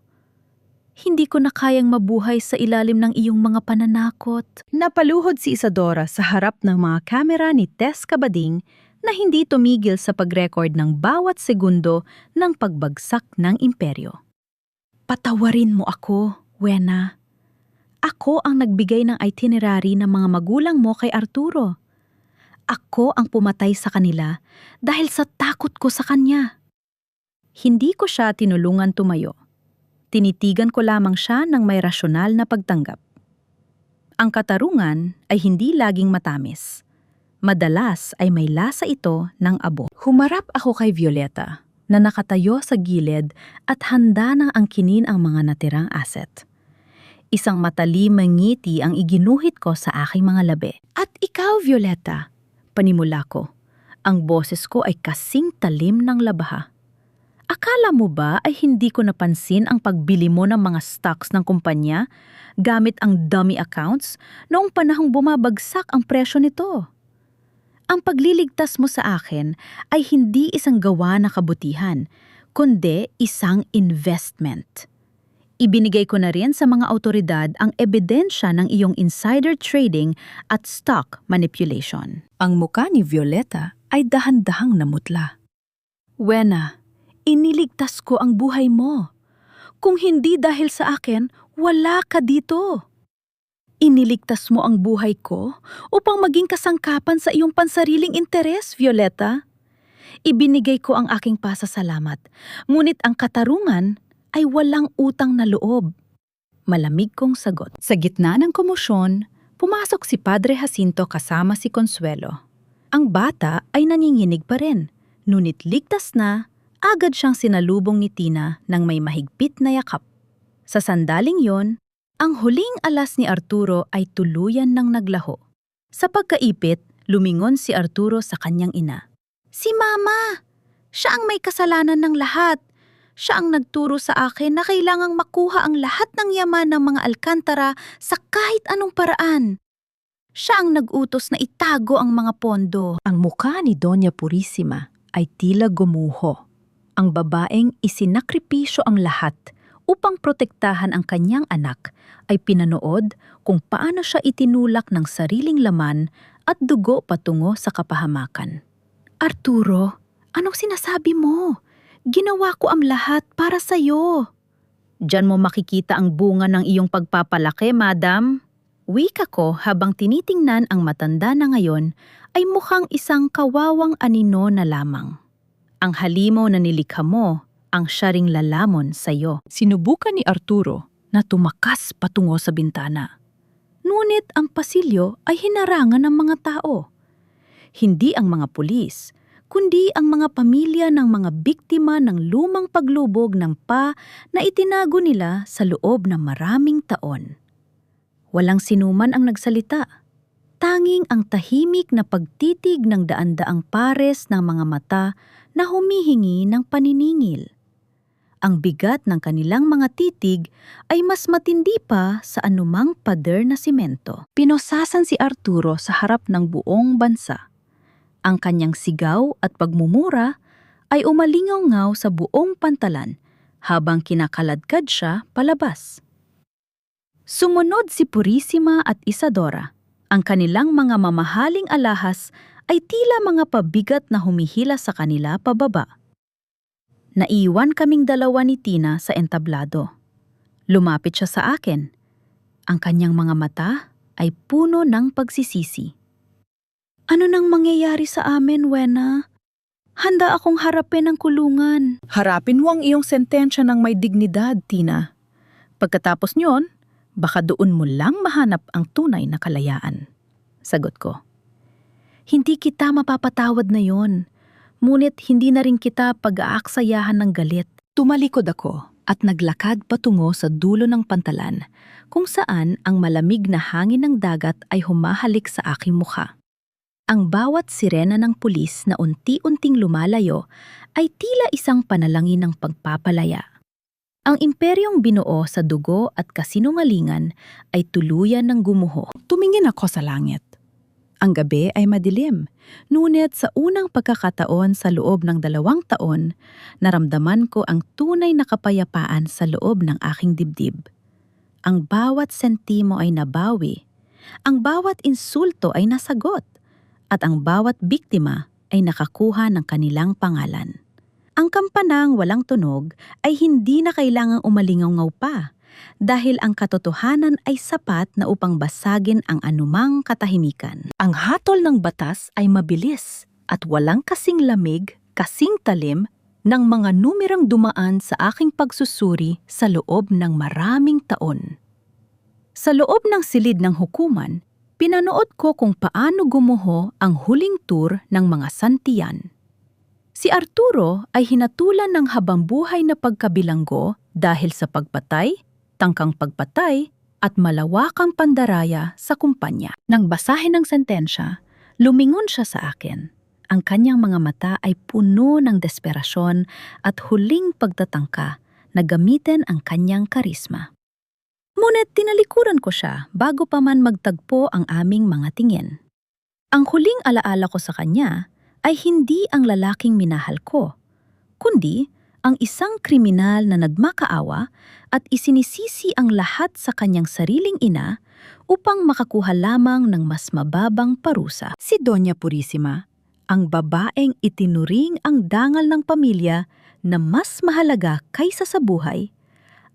Hindi ko na kayang mabuhay sa ilalim ng iyong mga pananakot. Napaluhod si Isadora sa harap ng mga kamera ni Tess Cabading na hindi tumigil sa pag-record ng bawat segundo ng pagbagsak ng imperyo. Patawarin mo ako, Wena. Ako ang nagbigay ng itinerary ng mga magulang mo kay Arturo. Ako ang pumatay sa kanila dahil sa takot ko sa kanya. Hindi ko siya tinulungan tumayo. Tinitigan ko lamang siya ng may rasyonal na pagtanggap. Ang katarungan ay hindi laging matamis. Madalas ay may lasa ito ng abo. Humarap ako kay Violeta na nakatayo sa gilid at handa nang angkinin ang mga natirang asset. Isang matalimang ngiti ang iginuhit ko sa aking mga labi. At ikaw, Violeta, panimula ko. Ang boses ko ay kasing talim ng labaha. Akala mo ba ay hindi ko napansin ang pagbili mo ng mga stocks ng kumpanya gamit ang dummy accounts noong panahong bumabagsak ang presyo nito? Ang pagliligtas mo sa akin ay hindi isang gawa na kabutihan, kundi isang investment. Ibinigay ko na rin sa mga awtoridad ang ebidensya ng iyong insider trading at stock manipulation. Ang muka ni Violeta ay dahan-dahang namutla. Wena, iniligtas ko ang buhay mo. Kung hindi dahil sa akin, wala ka dito. Iniligtas mo ang buhay ko upang maging kasangkapan sa iyong pansariling interes, Violeta. Ibinigay ko ang aking pasasalamat, ngunit ang katarungan ay walang utang na loob. Malamig kong sagot. Sa gitna ng komosyon, pumasok si Padre Jacinto kasama si Consuelo. Ang bata ay nanginginig pa rin, ngunit ligtas na, agad siyang sinalubong ni Tina ng may mahigpit na yakap. Sa sandaling yon, ang huling alas ni Arturo ay tuluyan ng naglaho. Sa pagkaipit, lumingon si Arturo sa kanyang ina. Si Mama! Siya ang may kasalanan ng lahat. Siya ang nagturo sa akin na kailangang makuha ang lahat ng yaman ng mga Alcantara sa kahit anong paraan. Siya ang nag-utos na itago ang mga pondo. Ang muka ni Doña Purisima ay tila gumuho. Ang babaeng isinakripisyo ang lahat upang protektahan ang kanyang anak ay pinanood kung paano siya itinulak ng sariling laman at dugo patungo sa kapahamakan. Arturo, anong sinasabi mo? Ginawa ko ang lahat para sa'yo. Diyan mo makikita ang bunga ng iyong pagpapalaki, madam. Wika ko habang tinitingnan ang matanda na ngayon ay mukhang isang kawawang anino na lamang. Ang halimaw na nilikha mo ang siya ring lalamon sa'yo. Sinubukan ni Arturo na tumakas patungo sa bintana. Ngunit ang pasilyo ay hinarangan ng mga tao. Hindi ang mga pulis, kundi ang mga pamilya ng mga biktima ng lumang paglubog ng pa na itinago nila sa loob ng maraming taon. Walang sinuman ang nagsalita. Tanging ang tahimik na pagtitig ng daan-daang pares ng mga mata na humihingi ng paniningil. Ang bigat ng kanilang mga titig ay mas matindi pa sa anumang pader na simento. Pinosasan si Arturo sa harap ng buong bansa. Ang kanyang sigaw at pagmumura ay umalingaw-ngaw sa buong pantalan habang kinakaladkad siya palabas. Sumunod si Purisima at Isadora. Ang kanilang mga mamahaling alahas ay tila mga pabigat na humihila sa kanila pababa. Naiwan kaming dalawa ni Tina sa entablado. Lumapit siya sa akin. Ang kanyang mga mata ay puno ng pagsisisi. Ano nang mangyayari sa amin, Wena? Handa akong harapin ang kulungan. Harapin mo ang iyong sentensya ng may dignidad, Tina. Pagkatapos nyon, baka doon mo lang mahanap ang tunay na kalayaan. Sagot ko. Hindi kita mapapatawad na yon. Ngunit hindi na rin kita pag-aaksayahan ng galit. Tumalikod ako at naglakad patungo sa dulo ng pantalan kung saan ang malamig na hangin ng dagat ay humahalik sa aking mukha. Ang bawat sirena ng pulis na unti-unting lumalayo ay tila isang panalangin ng pagpapalaya. Ang imperyong binuo sa dugo at kasinungalingan ay tuluyan ng gumuho. Tumingin ako sa langit. Ang gabi ay madilim, ngunit sa unang pagkakataon sa loob ng 2 taon, naramdaman ko ang tunay na kapayapaan sa loob ng aking dibdib. Ang bawat sentimo ay nabawi, ang bawat insulto ay nasagot, at ang bawat biktima ay nakakuha ng kanilang pangalan. Ang kampanang walang tunog ay hindi na kailangang umalingaw pa dahil ang katotohanan ay sapat na upang basagin ang anumang katahimikan. Ang hatol ng batas ay mabilis at walang kasing lamig, kasing talim ng mga numerong dumaan sa aking pagsusuri sa loob ng maraming taon. Sa loob ng silid ng hukuman, pinanood ko kung paano gumuho ang huling tour ng mga santiyan. Si Arturo ay hinatulan ng habambuhay na pagkabilanggo dahil sa pagpatay, tangkang pagpatay, at malawakang pandaraya sa kumpanya. Nang basahin ang sentensya, lumingon siya sa akin. Ang kanyang mga mata ay puno ng desperasyon at huling pagtatangka na gamitin ang kanyang karisma. Ngunit tinalikuran ko siya bago pa man magtagpo ang aming mga tingin. Ang huling alaala ko sa kanya ay hindi ang lalaking minahal ko, kundi ang isang kriminal na nagmakaawa at isinisisi ang lahat sa kanyang sariling ina upang makakuha lamang ng mas mababang parusa. Si Doña Purisima, ang babaeng itinuring ang dangal ng pamilya na mas mahalaga kaysa sa buhay,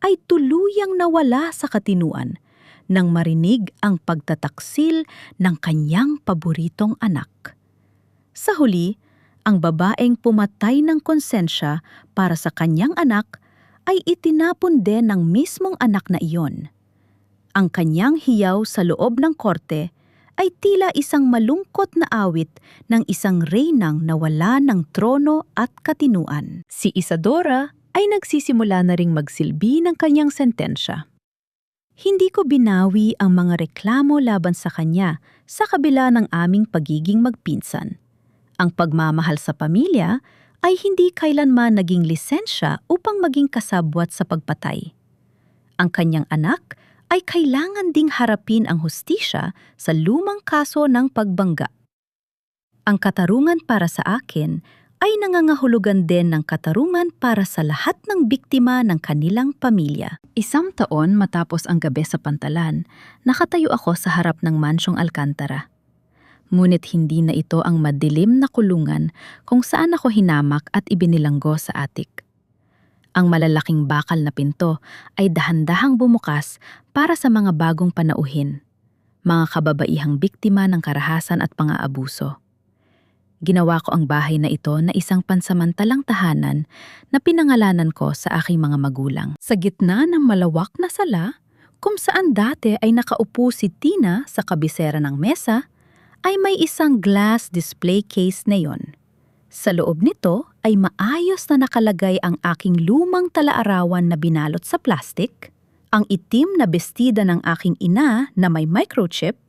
ay tuluyang nawala sa katinuan nang marinig ang pagtataksil ng kanyang paboritong anak. Sa huli, ang babaeng pumatay ng konsensya para sa kanyang anak ay itinapon din ng mismong anak na iyon. Ang kanyang hiyaw sa loob ng korte ay tila isang malungkot na awit ng isang reynang nawala ng trono at katinuan. Si Isadora ay nagsisimula na ring magsilbi ng kanyang sentensya. Hindi ko binawi ang mga reklamo laban sa kanya sa kabila ng aming pagiging magpinsan. Ang pagmamahal sa pamilya ay hindi kailanman naging lisensya upang maging kasabwat sa pagpatay. Ang kanyang anak ay kailangan ding harapin ang hustisya sa lumang kaso ng pagbangga. Ang katarungan para sa akin ay nangangahulugan din ng katarungan para sa lahat ng biktima ng kanilang pamilya. 1 taon matapos ang gabi sa pantalan, nakatayo ako sa harap ng mansyong Alcantara. Ngunit hindi na ito ang madilim na kulungan kung saan ako hinamak at ibinilanggo sa atik. Ang malalaking bakal na pinto ay dahan-dahang bumukas para sa mga bagong panauhin, mga kababaihang biktima ng karahasan at pang-aabuso. Ginawa ko ang bahay na ito na isang pansamantalang tahanan na pinangalanan ko sa aking mga magulang. Sa gitna ng malawak na sala, kung saan dati ay nakaupo si Tina sa kabisera ng mesa, ay may isang glass display case na yon. Sa loob nito ay maayos na nakalagay ang aking lumang talaarawan na binalot sa plastik, ang itim na bestida ng aking ina na may microchip,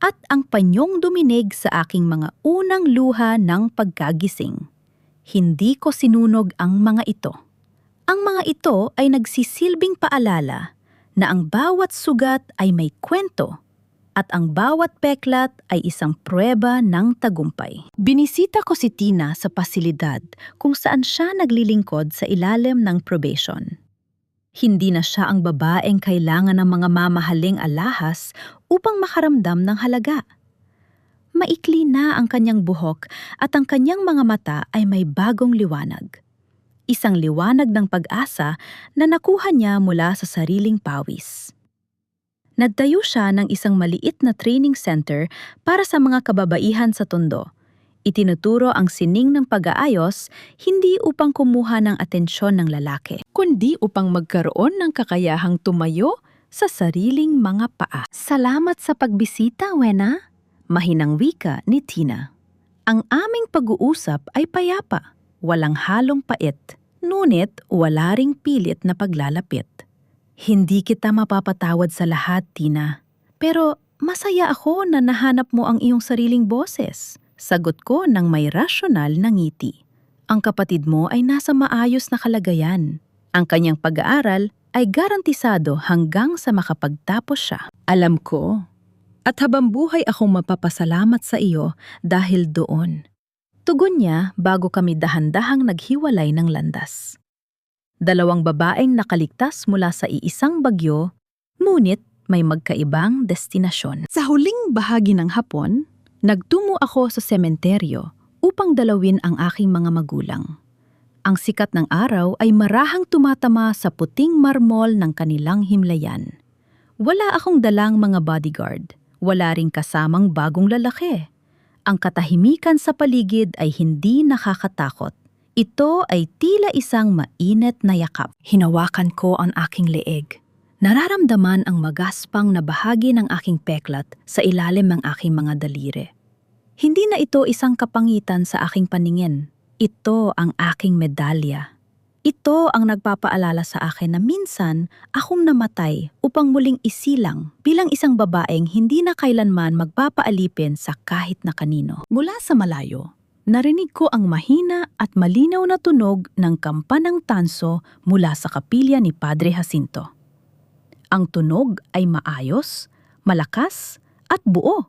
at ang panyong duminig sa aking mga unang luha ng pagkagising. Hindi ko sinunog ang mga ito. Ang mga ito ay nagsisilbing paalala na ang bawat sugat ay may kwento at ang bawat peklat ay isang pruweba ng tagumpay. Binisita ko si Tina sa pasilidad kung saan siya naglilingkod sa ilalim ng probation. Hindi na siya ang babaeng kailangan ng mga mamahaling alahas upang makaramdam ng halaga. Maikli na ang kanyang buhok at ang kanyang mga mata ay may bagong liwanag. Isang liwanag ng pag-asa na nakuha niya mula sa sariling pawis. Nagtayo siya ng isang maliit na training center para sa mga kababaihan sa Tondo. Itinuturo ang sining ng pag-aayos hindi upang kumuha ng atensyon ng lalaki, kundi upang magkaroon ng kakayahang tumayo sa sariling mga paa. Salamat sa pagbisita, Wena. Mahinang wika ni Tina. Ang aming pag-uusap ay payapa, walang halong pait, ngunit wala ring pilit na paglalapit. Hindi kita mapapatawad sa lahat, Tina. Pero masaya ako na nahanap mo ang iyong sariling boses. Sagot ko ng may rasyonal na ngiti. Ang kapatid mo ay nasa maayos na kalagayan. Ang kanyang pag-aaral ay garantisado hanggang sa makapagtapos siya. Alam ko, At habang buhay akong mapapasalamat sa iyo dahil doon. Tugon niya bago kami dahan-dahang naghiwalay ng landas. 2 babaeng nakaligtas mula sa iisang bagyo, ngunit may magkaibang destinasyon. Sa huling bahagi ng hapon, nagtungo ako sa sementeryo upang dalawin ang aking mga magulang. Ang sikat ng araw ay marahang tumatama sa puting marmol ng kanilang himlayan. Wala akong dalang mga bodyguard, wala ring kasamang bagong lalaki. Ang katahimikan sa paligid ay hindi nakakatakot. Ito ay tila isang mainit na yakap. Hinawakan ko ang aking leeg. Nararamdaman ang magaspang na bahagi ng aking peklat sa ilalim ng aking mga daliri. Hindi na ito isang kapangitan sa aking paningin. Ito ang aking medalya. Ito ang nagpapaalala sa akin na minsan akong namatay upang muling isilang bilang isang babaeng hindi na kailanman magpapaalipin sa kahit na kanino. Mula sa malayo, narinig ko ang mahina at malinaw na tunog ng kampanang tanso mula sa kapilya ni Padre Jacinto. Ang tunog ay maayos, malakas, at buo.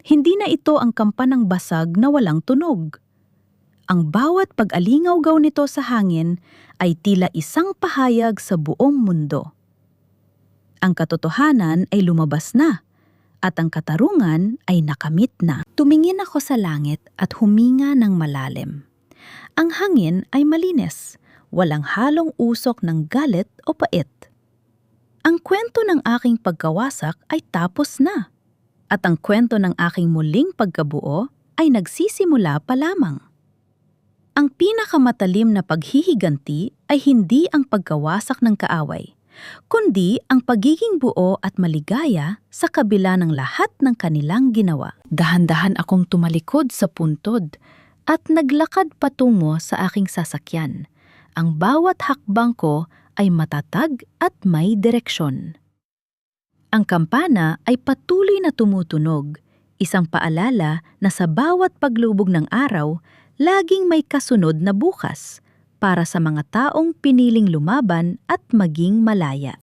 Hindi na ito ang kampanang basag na walang tunog. Ang bawat pag-alingaw-gaw nito sa hangin ay tila isang pahayag sa buong mundo. Ang katotohanan ay lumabas na, at ang katarungan ay nakamit na. Tumingin ako sa langit at huminga ng malalim. Ang hangin ay malinis, walang halong usok ng galit o pait. Ang kwento ng aking pagkawasak ay tapos na, at ang kwento ng aking muling pagkabuo ay nagsisimula pa lamang. Ang pinakamatalim na paghihiganti ay hindi ang pagkawasak ng kaaway, kundi ang pagiging buo at maligaya sa kabila ng lahat ng kanilang ginawa. Dahan-dahan akong tumalikod sa puntod at naglakad patungo sa aking sasakyan. Ang bawat hakbang ko ay matatag at may direksyon. Ang kampana ay patuloy na tumutunog, isang paalala na sa bawat paglubog ng araw, laging may kasunod na bukas para sa mga taong piniling lumaban at maging malaya.